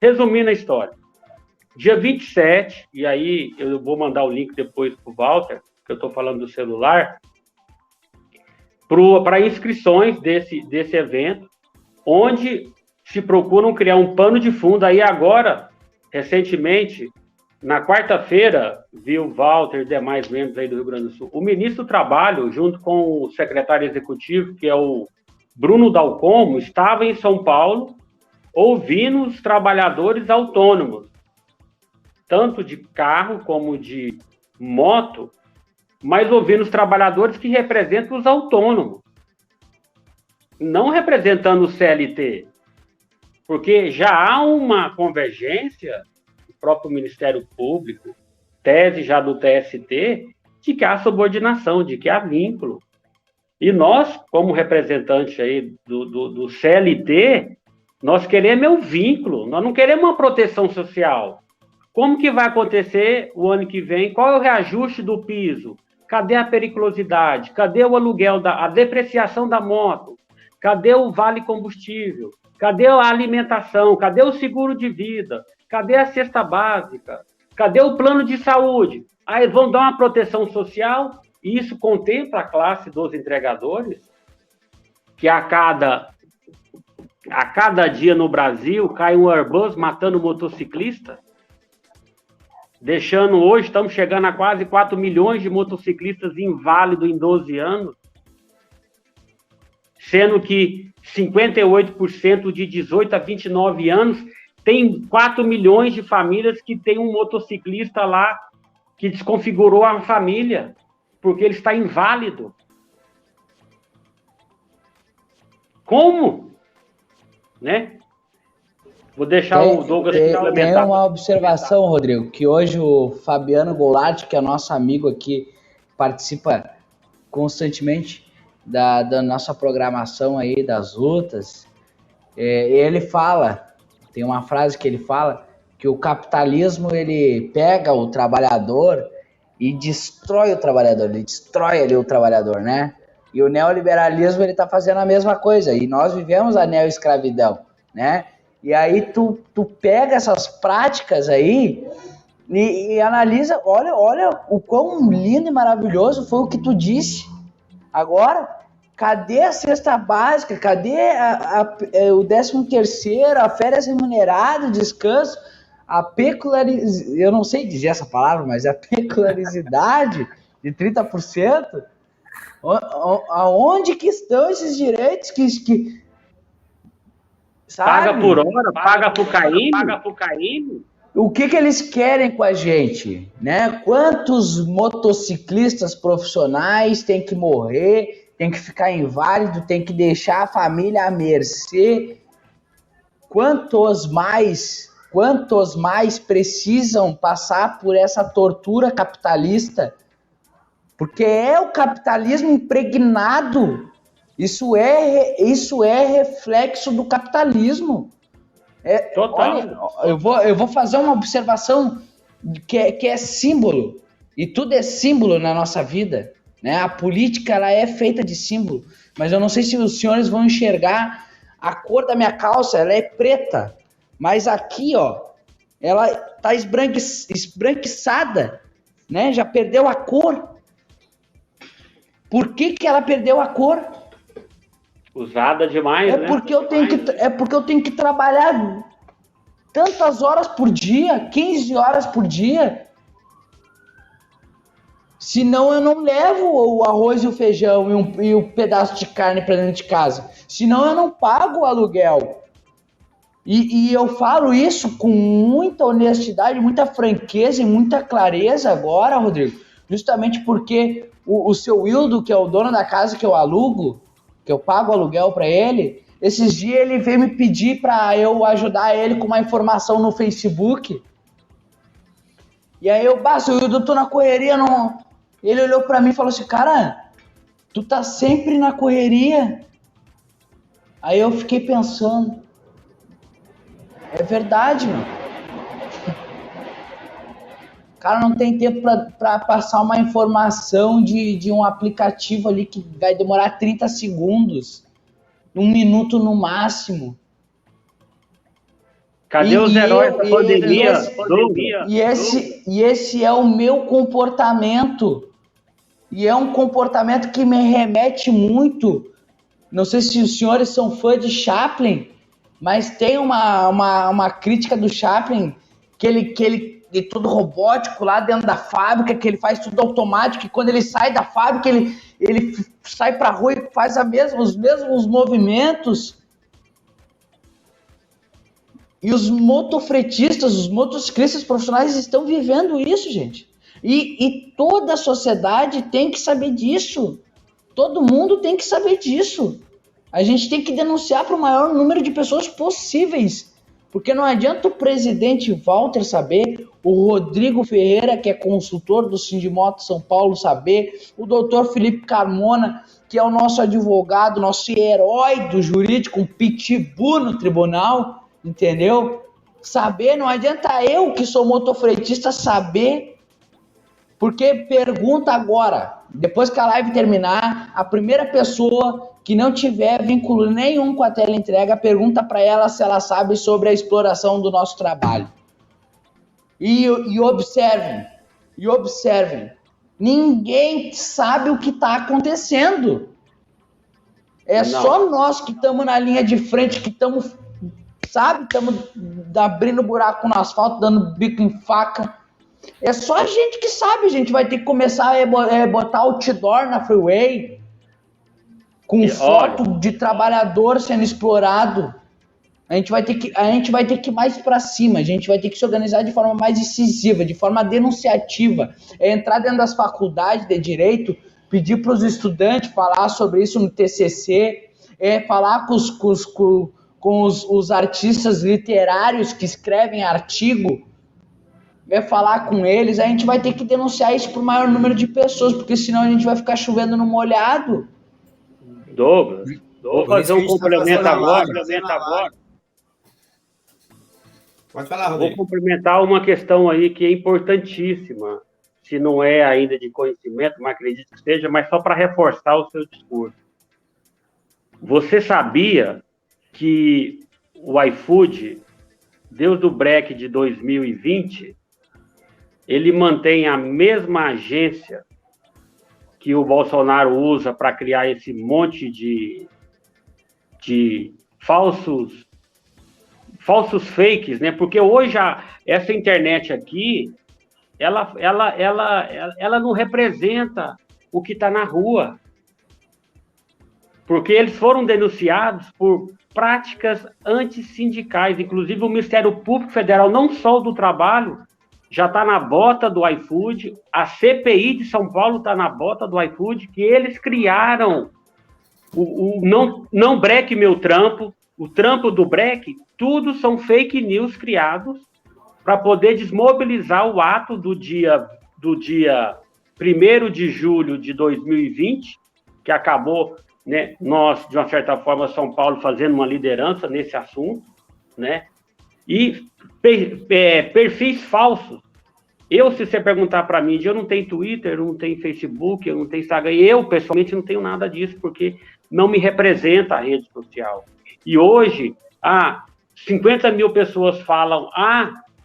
Resumindo a história, dia 27, e aí eu vou mandar o link depois para o Walter, que eu estou falando do celular, para inscrições desse evento, onde se procuram criar um pano de fundo. Aí agora, recentemente, na quarta-feira, viu Walter e demais membros aí do Rio Grande do Sul, o ministro do Trabalho, junto com o secretário executivo, que é o Bruno Dalcomo, estava em São Paulo ouvindo os trabalhadores autônomos, tanto de carro como de moto, mas ouvindo os trabalhadores que representam os autônomos, não representando o CLT, porque já há uma convergência do próprio Ministério Público, tese já do TST, de que há subordinação, de que há vínculo. E nós, como representantes aí do CLT, nós queremos o vínculo, nós não queremos uma proteção social. Como que vai acontecer o ano que vem? Qual é o reajuste do piso? Cadê a periculosidade? Cadê o aluguel, a depreciação da moto? Cadê o vale combustível? Cadê a alimentação? Cadê o seguro de vida? Cadê a cesta básica? Cadê o plano de saúde? Aí vão dar uma proteção social, e isso contempla a classe dos entregadores, que a cada dia no Brasil cai um Airbus matando motociclista, deixando hoje, estamos chegando a quase 4 milhões de motociclistas inválidos em 12 anos, sendo que 58% de 18 a 29 anos tem 4 milhões de famílias que tem um motociclista lá que desconfigurou a família, porque ele está inválido. Como? Né? Vou deixar o Douglas complementar. Tem uma observação, Rodrigo, que hoje o Fabiano Goulart, que é nosso amigo aqui, participa constantemente da nossa programação aí, das lutas, ele fala, tem uma frase que ele fala, que o capitalismo, ele pega o trabalhador e destrói o trabalhador, ele destrói ali o trabalhador, né? E o neoliberalismo, ele tá fazendo a mesma coisa, e nós vivemos a neoescravidão, né? E aí tu pega essas práticas aí e analisa, olha o quão lindo e maravilhoso foi o que tu disse. Agora, cadê a cesta básica? Cadê o 13º, a férias remuneradas, o descanso, eu não sei dizer essa palavra, mas a peculiaridade de 30%? Aonde que estão esses direitos que sabe? Paga por hora, paga por KM. O que eles querem com a gente, né? Quantos motociclistas profissionais têm que morrer, tem que ficar inválido, tem que deixar a família à mercê? Quantos mais precisam passar por essa tortura capitalista? Porque é o capitalismo impregnado. Isso é reflexo do capitalismo. Total. Olha, eu vou fazer uma observação que é símbolo. E tudo é símbolo na nossa vida, né? A política, ela é feita de símbolo. Mas eu não sei se os senhores vão enxergar a cor da minha calça. Ela é preta. Mas aqui, ó, ela tá esbranquiçada, né? Já perdeu a cor. Por que ela perdeu a cor? Usada demais, né? É porque eu tenho que trabalhar tantas horas por dia, 15 horas por dia. Senão eu não levo o arroz e o feijão e um pedaço de carne para dentro de casa. Senão eu não pago o aluguel. E eu falo isso com muita honestidade, muita franqueza e muita clareza agora, Rodrigo. Justamente porque o seu Wildo, que é o dono da casa que eu alugo, que eu pago aluguel para ele, esses dias ele veio me pedir para eu ajudar ele com uma informação no Facebook. E aí eu, seu Wildo, eu tô na correria, não... Ele olhou para mim e falou assim, cara, tu tá sempre na correria. Aí eu fiquei pensando, é verdade, meu. O cara não tem tempo para passar uma informação de um aplicativo ali que vai demorar 30 segundos, 1 minuto no máximo. Cadê os heróis da pandemia? E esse é o meu comportamento. E é um comportamento que me remete muito. Não sei se os senhores são fãs de Chaplin, mas tem uma crítica do Chaplin que ele é todo robótico lá dentro da fábrica, que ele faz tudo automático, e quando ele sai da fábrica, ele sai pra rua e faz os mesmos movimentos. E os motofretistas, os motociclistas profissionais estão vivendo isso, gente. E toda a sociedade tem que saber disso. Todo mundo tem que saber disso. A gente tem que denunciar para o maior número de pessoas possíveis. Porque não adianta o presidente Walter saber, o Rodrigo Ferreira, que é consultor do Sindimoto São Paulo, saber, o doutor Felipe Carmona, que é o nosso advogado, nosso herói do jurídico, um pitbull no tribunal, entendeu? Saber, não adianta eu, que sou motofretista, saber. Porque pergunta agora, depois que a live terminar, a primeira pessoa que não tiver vínculo nenhum com a teleentrega, pergunta para ela se ela sabe sobre a exploração do nosso trabalho. E observem, ninguém sabe o que está acontecendo. Só nós que estamos na linha de frente, que estamos, estamos abrindo buraco no asfalto, dando bico em faca. É só a gente que sabe, a gente vai ter que começar a botar outdoor na freeway com foto de trabalhador sendo explorado. A gente vai ter que ir mais para cima, a gente vai ter que se organizar de forma mais incisiva, de forma denunciativa, entrar dentro das faculdades de direito, pedir para os estudantes falar sobre isso no TCC, falar com os artistas literários que escrevem artigo, falar com eles. A gente vai ter que denunciar isso para o maior número de pessoas, porque senão a gente vai ficar chovendo no molhado. Douglas, vou fazer um complemento agora. Pode falar, Rodrigo. Vou complementar uma questão aí que é importantíssima, se não é ainda de conhecimento, mas acredito que seja, mas só para reforçar o seu discurso. Você sabia que o iFood, desde o break de 2020, ele mantém a mesma agência que o Bolsonaro usa para criar esse monte de falsos fakes, né? Porque hoje essa internet aqui, ela não representa o que está na rua. Porque eles foram denunciados por práticas antissindicais. Inclusive, o Ministério Público Federal, não só do trabalho, já está na bota do iFood, a CPI de São Paulo está na bota do iFood, que eles criaram o não breque meu trampo, o trampo do breque, tudo são fake news criados para poder desmobilizar o ato do dia 1º de julho de 2020, que acabou, né, nós, de uma certa forma, São Paulo, fazendo uma liderança nesse assunto, né? E perfis falsos. Se você perguntar para mim, eu não tenho Twitter, eu não tenho Facebook, eu não tenho Instagram, eu, pessoalmente, não tenho nada disso, porque não me representa a rede social. E hoje, 50 mil pessoas falam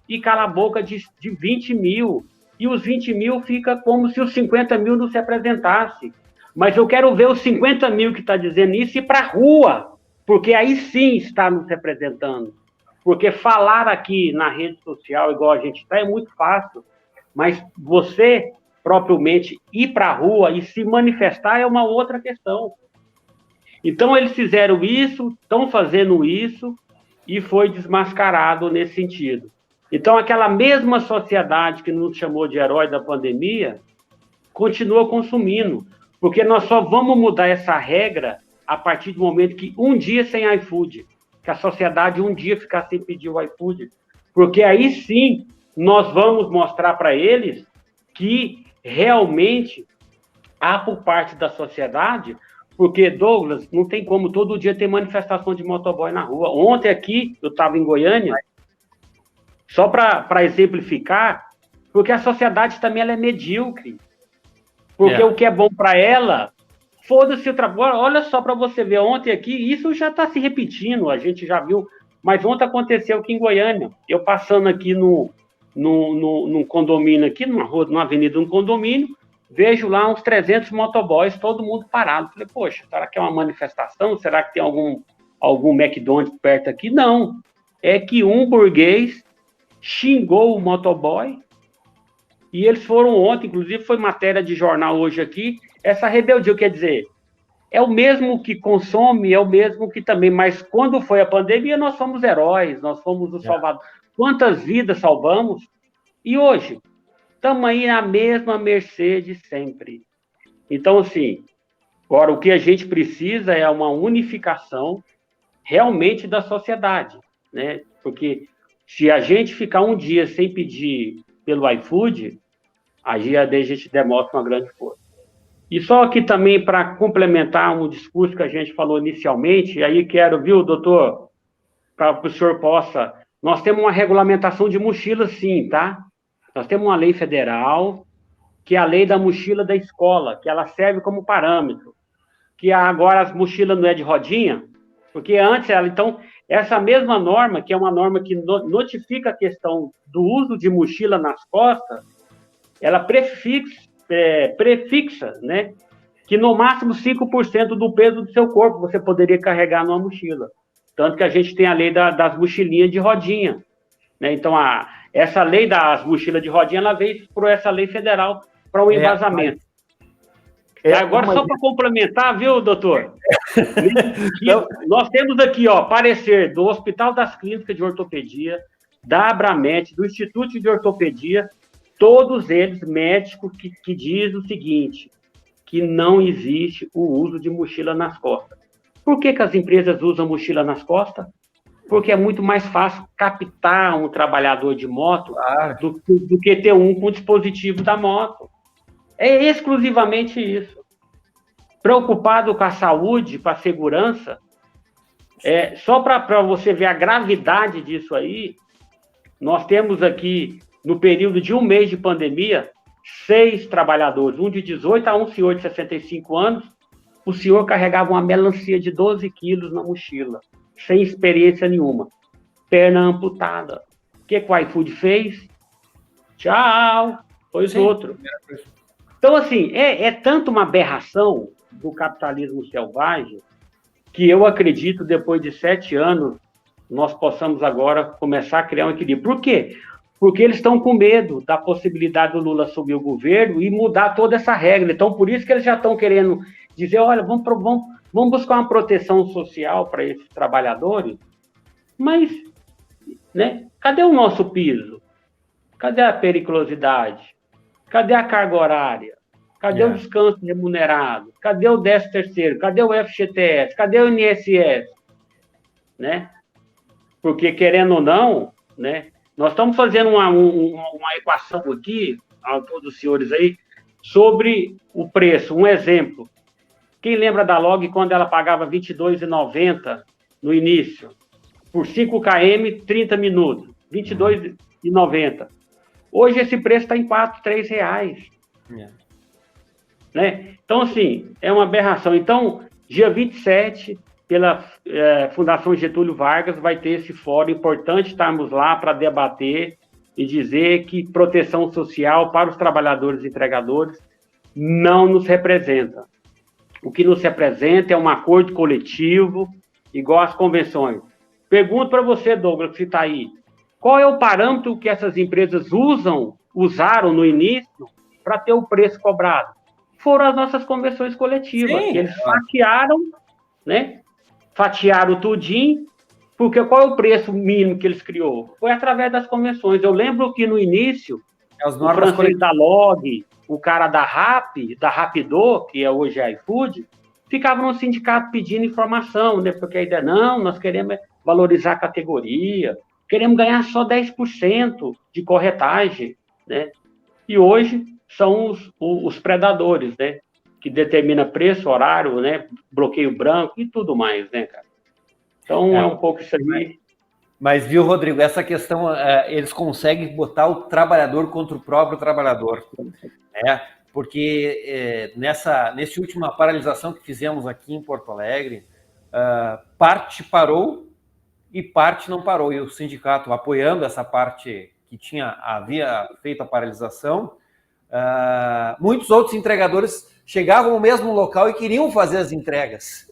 e cala a boca de 20 mil. E os 20 mil fica como se os 50 mil não se apresentassem. Mas eu quero ver os 50 mil que está dizendo isso ir para a rua, porque aí sim está nos representando. Porque falar aqui na rede social, igual a gente está, é muito fácil, mas você, propriamente, ir para a rua e se manifestar é uma outra questão. Então, eles fizeram isso, estão fazendo isso, e foi desmascarado nesse sentido. Então, aquela mesma sociedade que nos chamou de herói da pandemia, continua consumindo, porque nós só vamos mudar essa regra a partir do momento que um dia sem iFood, que a sociedade um dia ficar sem pedir o iFood, porque aí sim nós vamos mostrar para eles que realmente há por parte da sociedade, porque, Douglas, não tem como todo dia ter manifestação de motoboy na rua. Ontem aqui, eu estava em Goiânia, só para exemplificar, porque a sociedade também ela é medíocre. Porque o que é bom para ela, foda-se o trabalho. Olha só para você ver, ontem aqui, isso já está se repetindo, a gente já viu, mas ontem aconteceu aqui em Goiânia, eu passando aqui num condomínio aqui, numa avenida, num condomínio, vejo lá uns 300 motoboys, todo mundo parado. Falei, poxa, será que é uma manifestação? Será que tem algum McDonald's perto aqui? Não. É que um burguês xingou o motoboy, e eles foram ontem, inclusive foi matéria de jornal hoje aqui, essa rebeldia, quer dizer, é o mesmo que consome, é o mesmo que também, mas quando foi a pandemia, nós fomos heróis, nós fomos os salvadores. Quantas vidas salvamos? E hoje, estamos aí na mesma mercê de sempre. Então, assim, agora o que a gente precisa é uma unificação realmente da sociedade, né? Porque se a gente ficar um dia sem pedir pelo iFood, aí a gente demonstra uma grande força. E só aqui também para complementar um discurso que a gente falou inicialmente, aí quero, viu, doutor, para o senhor possa... Nós temos uma regulamentação de mochila, sim, tá? Nós temos uma lei federal, que é a lei da mochila da escola, que ela serve como parâmetro. Que agora as mochilas não é de rodinha, porque antes ela... Então, essa mesma norma, que é uma norma que notifica a questão do uso de mochila nas costas, ela prefixa, né, que no máximo 5% do peso do seu corpo você poderia carregar numa mochila. Tanto que a gente tem a lei das mochilinhas de rodinha, né? Então, essa lei das mochilas de rodinha, ela veio por essa lei federal para o embasamento. Agora, só para complementar, viu, doutor? Nós temos aqui, ó, parecer do Hospital das Clínicas de Ortopedia, da Abramet, do Instituto de Ortopedia, todos eles médicos que diz o seguinte, que não existe o uso de mochila nas costas. Por que as empresas usam mochila nas costas? Porque é muito mais fácil captar um trabalhador de moto do que ter um com o dispositivo da moto. É exclusivamente isso. Preocupado com a saúde, com a segurança, só para você ver a gravidade disso aí, nós temos aqui, no período de um mês de pandemia, 6 trabalhadores, um de 18 a um senhor de 65 anos, o senhor carregava uma melancia de 12 quilos na mochila, sem experiência nenhuma, perna amputada. O que o iFood fez? Tchau, foi os outros. Então, assim, é tanto uma aberração do capitalismo selvagem que eu acredito, depois de 7 anos, nós possamos agora começar a criar um equilíbrio. Por quê? Porque eles estão com medo da possibilidade do Lula assumir o governo e mudar toda essa regra. Então, por isso que eles já estão querendo dizer, olha, vamos buscar uma proteção social para esses trabalhadores, mas, né, cadê o nosso piso? Cadê a periculosidade? Cadê a carga horária? Cadê o descanso remunerado? Cadê o 13º? Cadê o FGTS? Cadê o INSS? Né? Porque, querendo ou não, né, nós estamos fazendo uma equação aqui, a todos os senhores aí, sobre o preço. Um exemplo. Quem lembra da Log quando ela pagava R$ 22,90 no início? Por 5 km, 30 minutos. R$ 22,90. Hoje esse preço está em R$ 3 reais. Né? Então, assim, é uma aberração. Então, dia 27, pela Fundação Getúlio Vargas, vai ter esse fórum importante, estarmos lá para debater e dizer que proteção social para os trabalhadores e entregadores não nos representa. O que não se apresenta é um acordo coletivo, igual às convenções. Pergunto para você, Douglas, que está aí, qual é o parâmetro que essas empresas usaram no início para ter o preço cobrado? Foram as nossas convenções coletivas, Sim, que eles fatiaram, né? Fatiaram tudinho, porque qual é o preço mínimo que eles criou? Foi através das convenções. Eu lembro que no início, as o normas francês da Log, o cara da Rapido, que é hoje a iFood, ficava no sindicato pedindo informação, né? Porque a ideia, não, nós queremos valorizar a categoria, queremos ganhar só 10% de corretagem, né? E hoje são os predadores, né? Que determina preço, horário, né? Bloqueio branco e tudo mais, né, cara? Então, é um pouco isso aí. Mas, viu, Rodrigo, essa questão, eles conseguem botar o trabalhador contra o próprio trabalhador, né? Porque nessa última paralisação que fizemos aqui em Porto Alegre, parte parou e parte não parou. E o sindicato apoiando essa parte que havia feito a paralisação, muitos outros entregadores chegavam ao mesmo local e queriam fazer as entregas.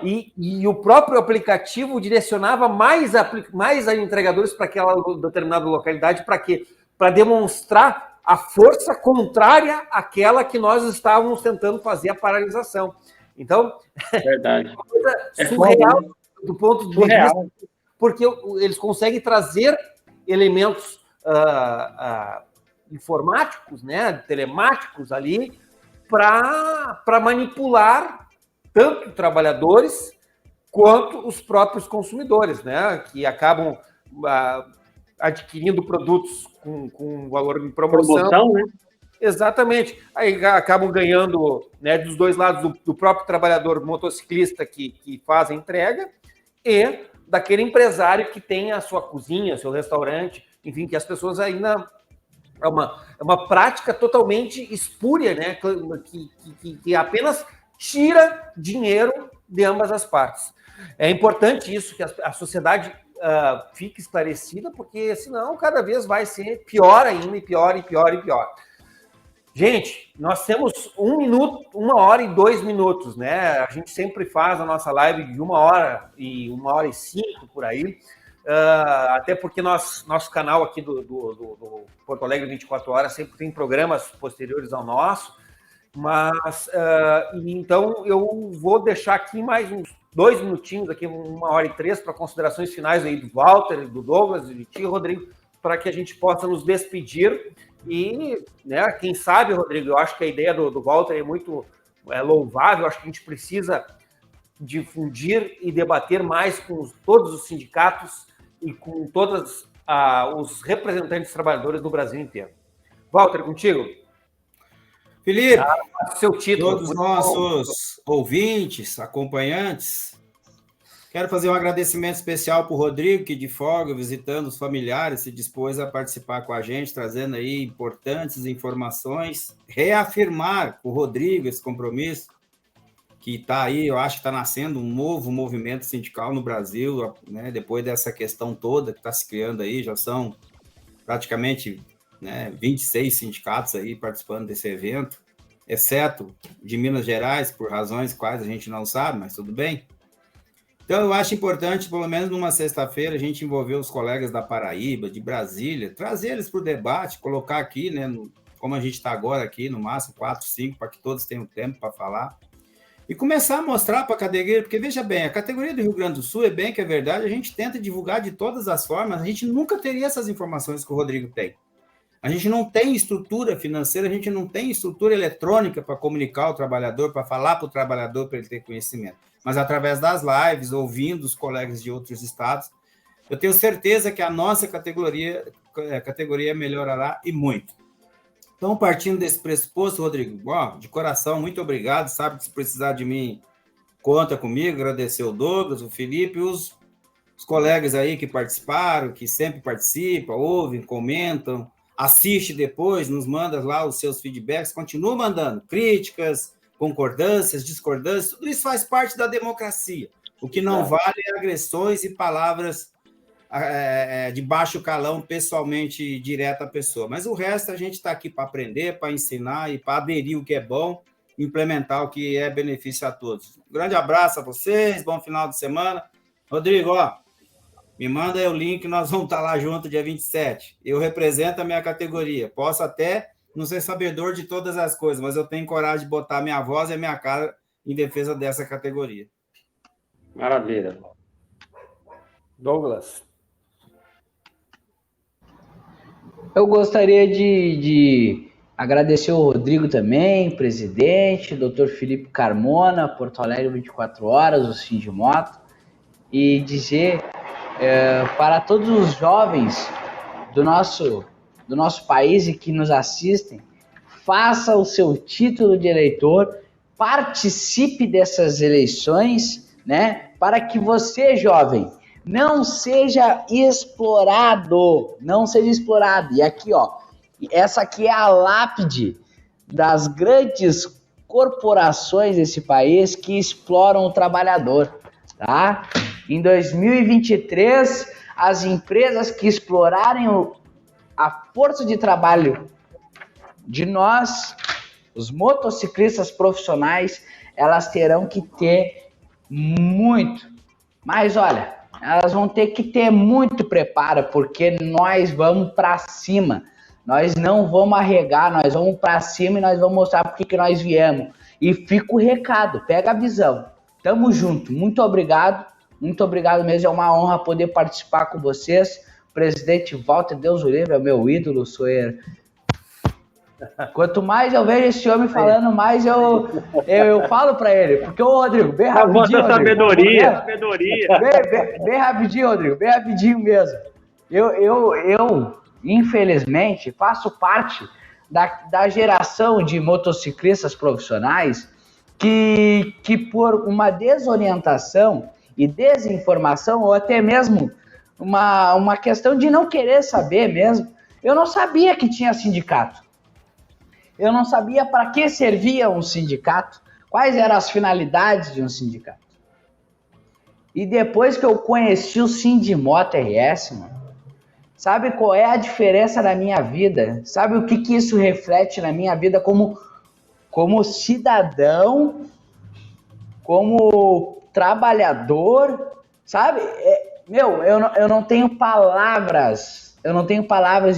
E o próprio aplicativo direcionava mais entregadores para aquela determinada localidade. Para quê? Para demonstrar a força contrária àquela que nós estávamos tentando fazer a paralisação. Então, verdade. É uma coisa surreal do ponto de vista, porque eles conseguem trazer elementos informáticos, né, telemáticos ali, para manipular tanto trabalhadores quanto os próprios consumidores, né, que acabam adquirindo produtos com valor de promoção, né? Exatamente. Aí acabam ganhando, né, dos dois lados, do próprio trabalhador motociclista que faz a entrega e daquele empresário que tem a sua cozinha, seu restaurante, enfim, que as pessoas ainda... É uma prática totalmente espúria, né, que apenas tira dinheiro de ambas as partes. É importante isso, que a sociedade fique esclarecida, porque senão cada vez vai ser pior ainda, e pior, e pior, e pior. Gente, nós temos 1 minuto, 1 hora e 2 minutos, né? A gente sempre faz a nossa live de 1 hora e 1 hora e 5 por aí, até porque nosso canal aqui do Porto Alegre 24 Horas sempre tem programas posteriores ao nosso, mas então eu vou deixar aqui mais uns 2 minutinhos, aqui 1 hora e 3, para considerações finais aí do Walter, do Douglas e de ti, Rodrigo, para que a gente possa nos despedir. E, né, quem sabe, Rodrigo, eu acho que a ideia do Walter é muito louvável. Eu acho que a gente precisa difundir e debater mais com todos os sindicatos e com todos os representantes trabalhadores do Brasil inteiro. Walter, contigo. Felipe, seu título. Todos os nossos ouvintes, acompanhantes, quero fazer um agradecimento especial para o Rodrigo, que de folga, visitando os familiares, se dispôs a participar com a gente, trazendo aí importantes informações, reafirmar com o Rodrigo esse compromisso, que está aí, eu acho que está nascendo um novo movimento sindical no Brasil, né, depois dessa questão toda que está se criando aí, já são praticamente 26 sindicatos aí participando desse evento, exceto de Minas Gerais, por razões quais a gente não sabe, mas tudo bem. Então, eu acho importante, pelo menos numa sexta-feira, a gente envolver os colegas da Paraíba, de Brasília, trazer eles para o debate, colocar aqui, né, como a gente está agora aqui, no máximo 4, 5, para que todos tenham tempo para falar, e começar a mostrar para a categoria, porque veja bem, a categoria do Rio Grande do Sul, é bem que é verdade, a gente tenta divulgar de todas as formas, a gente nunca teria essas informações que o Rodrigo tem. A gente não tem estrutura financeira, a gente não tem estrutura eletrônica para comunicar o trabalhador, para falar para o trabalhador, para ele ter conhecimento. Mas através das lives, ouvindo os colegas de outros estados, eu tenho certeza que a nossa categoria melhorará e muito. Então, partindo desse pressuposto, Rodrigo, de coração, muito obrigado. Sabe que se precisar de mim, conta comigo. Agradecer o Douglas, o Felipe, os colegas aí que participaram, que sempre participam, ouvem, comentam, assiste depois, nos manda lá os seus feedbacks, continua mandando críticas, concordâncias, discordâncias, tudo isso faz parte da democracia. O que não vale é agressões e palavras de baixo calão, pessoalmente, direto à pessoa. Mas o resto a gente está aqui para aprender, para ensinar e para aderir o que é bom implementar o que é benefício a todos. Um grande abraço a vocês, bom final de semana. Rodrigo, me manda aí o link, nós vamos estar lá junto dia 27. Eu represento a minha categoria. Posso até não ser sabedor de todas as coisas, mas eu tenho coragem de botar minha voz e a minha cara em defesa dessa categoria. Maravilha. Douglas. Eu gostaria de agradecer o Rodrigo também, presidente, Dr. Felipe Carmona, Porto Alegre 24 horas, o Sindimoto, e dizer para todos os jovens do nosso país e que nos assistem, faça o seu título de eleitor, participe dessas eleições, né, para que você, jovem, não seja explorado, E aqui, essa aqui é a lápide das grandes corporações desse país que exploram o trabalhador, tá? Em 2023, as empresas que explorarem a força de trabalho de nós, os motociclistas profissionais, elas terão que ter muito, mas olha, elas vão ter que ter muito preparo, porque nós vamos para cima, nós não vamos arregar, nós vamos para cima e nós vamos mostrar por que nós viemos. E fica o recado, pega a visão, tamo junto, muito obrigado mesmo, é uma honra poder participar com vocês. O presidente Walter, Deus o livre, é o meu ídolo, sou ele. Quanto mais eu vejo esse homem falando, mais eu falo para ele. Porque, ô Rodrigo, bem rapidinho. Sabedoria. Bem rapidinho, Rodrigo, bem rapidinho mesmo. Eu infelizmente, faço parte da geração de motociclistas profissionais que por uma desorientação e desinformação, ou até mesmo uma questão de não querer saber mesmo, eu não sabia que tinha sindicato. Eu não sabia para que servia um sindicato, quais eram as finalidades de um sindicato. E depois que eu conheci o Sindimoto RS, mano, sabe qual é a diferença na minha vida? Sabe o que isso reflete na minha vida como cidadão, como trabalhador, sabe? Eu não tenho palavras.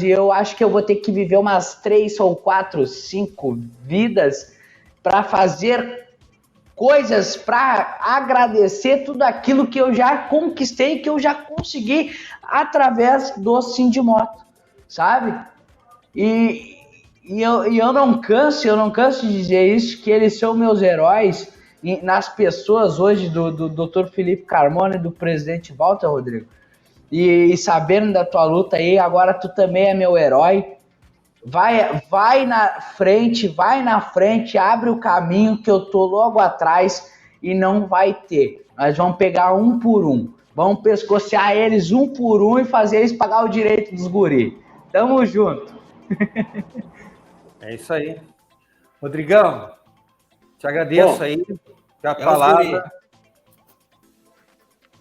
E eu acho que eu vou ter que viver umas 3 ou 4, 5 vidas para fazer coisas, para agradecer tudo aquilo que eu já conquistei, que eu já consegui através do Sindimoto, sabe? E eu não canso de dizer isso, que eles são meus heróis nas pessoas hoje do Dr. Felipe Carmona e do presidente Walter, Rodrigo. E sabendo da tua luta aí, agora tu também é meu herói. Vai na frente, abre o caminho que eu tô logo atrás e não vai ter. Nós vamos pegar um por um. Vamos pescocear eles um por um e fazer eles pagar o direito dos guri. Tamo junto. É isso aí. Rodrigão, te agradeço aí a palavra.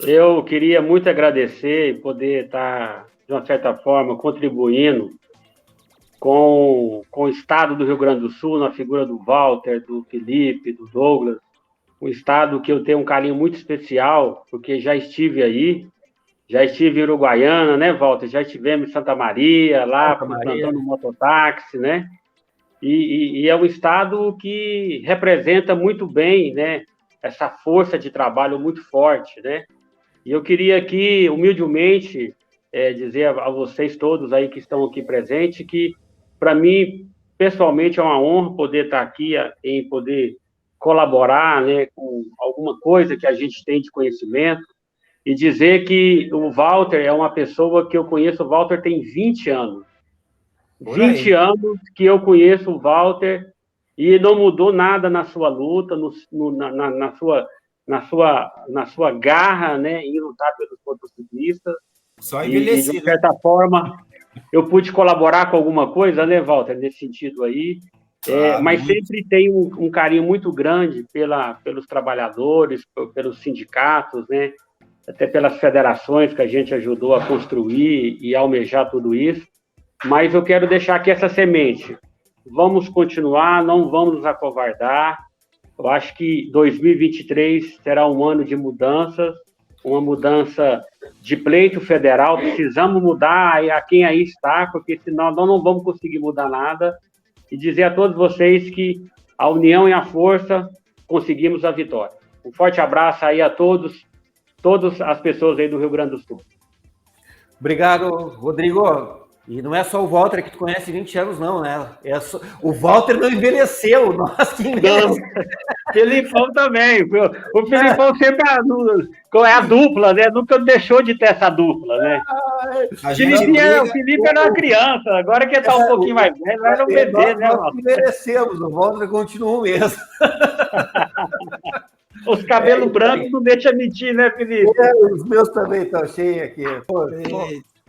Eu queria muito agradecer e poder estar, de uma certa forma, contribuindo com o Estado do Rio Grande do Sul, na figura do Walter, do Felipe, do Douglas, um Estado que eu tenho um carinho muito especial, porque já estive aí, já estive em Uruguaiana, né, Walter? Já estivemos em Santa Maria, lá, plantando mototáxi, né? E é um Estado que representa muito bem, né, essa força de trabalho muito forte, né? E eu queria aqui, humildemente, dizer a vocês todos aí que estão aqui presentes que, para mim, pessoalmente, é uma honra poder estar aqui em poder colaborar, né, com alguma coisa que a gente tem de conhecimento e dizer que o Walter é uma pessoa que eu conheço. O Walter tem 20 anos. 20 anos que eu conheço o Walter e não mudou nada na sua luta, na sua garra, né, em lutar pelos motociclistas. Só envelhecido. E, de certa forma, eu pude colaborar com alguma coisa, né, Walter, nesse sentido aí. Mas sempre tem um carinho muito grande pelos trabalhadores, pelos sindicatos, né, até pelas federações que a gente ajudou a construir e almejar tudo isso. Mas eu quero deixar aqui essa semente. Vamos continuar, não vamos nos acovardar. Eu acho que 2023 será um ano de mudanças, uma mudança de pleito federal. Precisamos mudar a quem aí está, porque senão nós não vamos conseguir mudar nada. E dizer a todos vocês que a união e a força conseguimos a vitória. Um forte abraço aí a todas as pessoas aí do Rio Grande do Sul. Obrigado, Rodrigo. E não é só o Walter que tu conhece 20 anos, não, né? O Walter não envelheceu, nós que envelhecemos. Felipão também. O Felipão sempre é a dupla, né? Nunca deixou de ter essa dupla, né? O Felipe era uma criança, agora que está um pouquinho mais velho, vai no bebê, né, nós envelhecemos, o Walter continua o mesmo. Os cabelos brancos não deixam mentir, né, Felipe? Os meus também estão cheios aqui. Pô,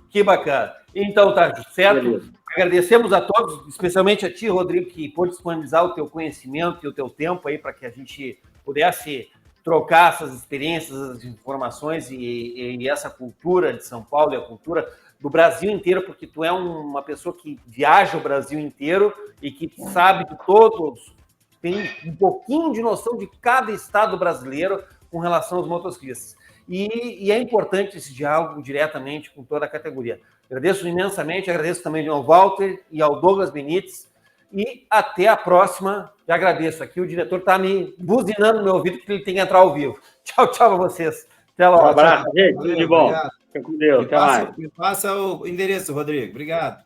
que bacana. Então, tá certo? Beleza. Agradecemos a todos, especialmente a ti, Rodrigo, que pôde disponibilizar o teu conhecimento e o teu tempo aí para que a gente pudesse trocar essas experiências, as informações e essa cultura de São Paulo e a cultura do Brasil inteiro, porque tu é uma pessoa que viaja o Brasil inteiro e que sabe de todos, tem um pouquinho de noção de cada estado brasileiro com relação aos motociclistas. E é importante esse diálogo diretamente com toda a categoria. Agradeço imensamente, agradeço também ao Walter e ao Douglas Benites, e até a próxima. Já agradeço aqui, o diretor está me buzinando no meu ouvido que ele tem que entrar ao vivo. Tchau, tchau para vocês. Até logo. Um abraço, gente. Tudo de bom. Fica com Deus. Até mais. Me passa o endereço, Rodrigo. Obrigado.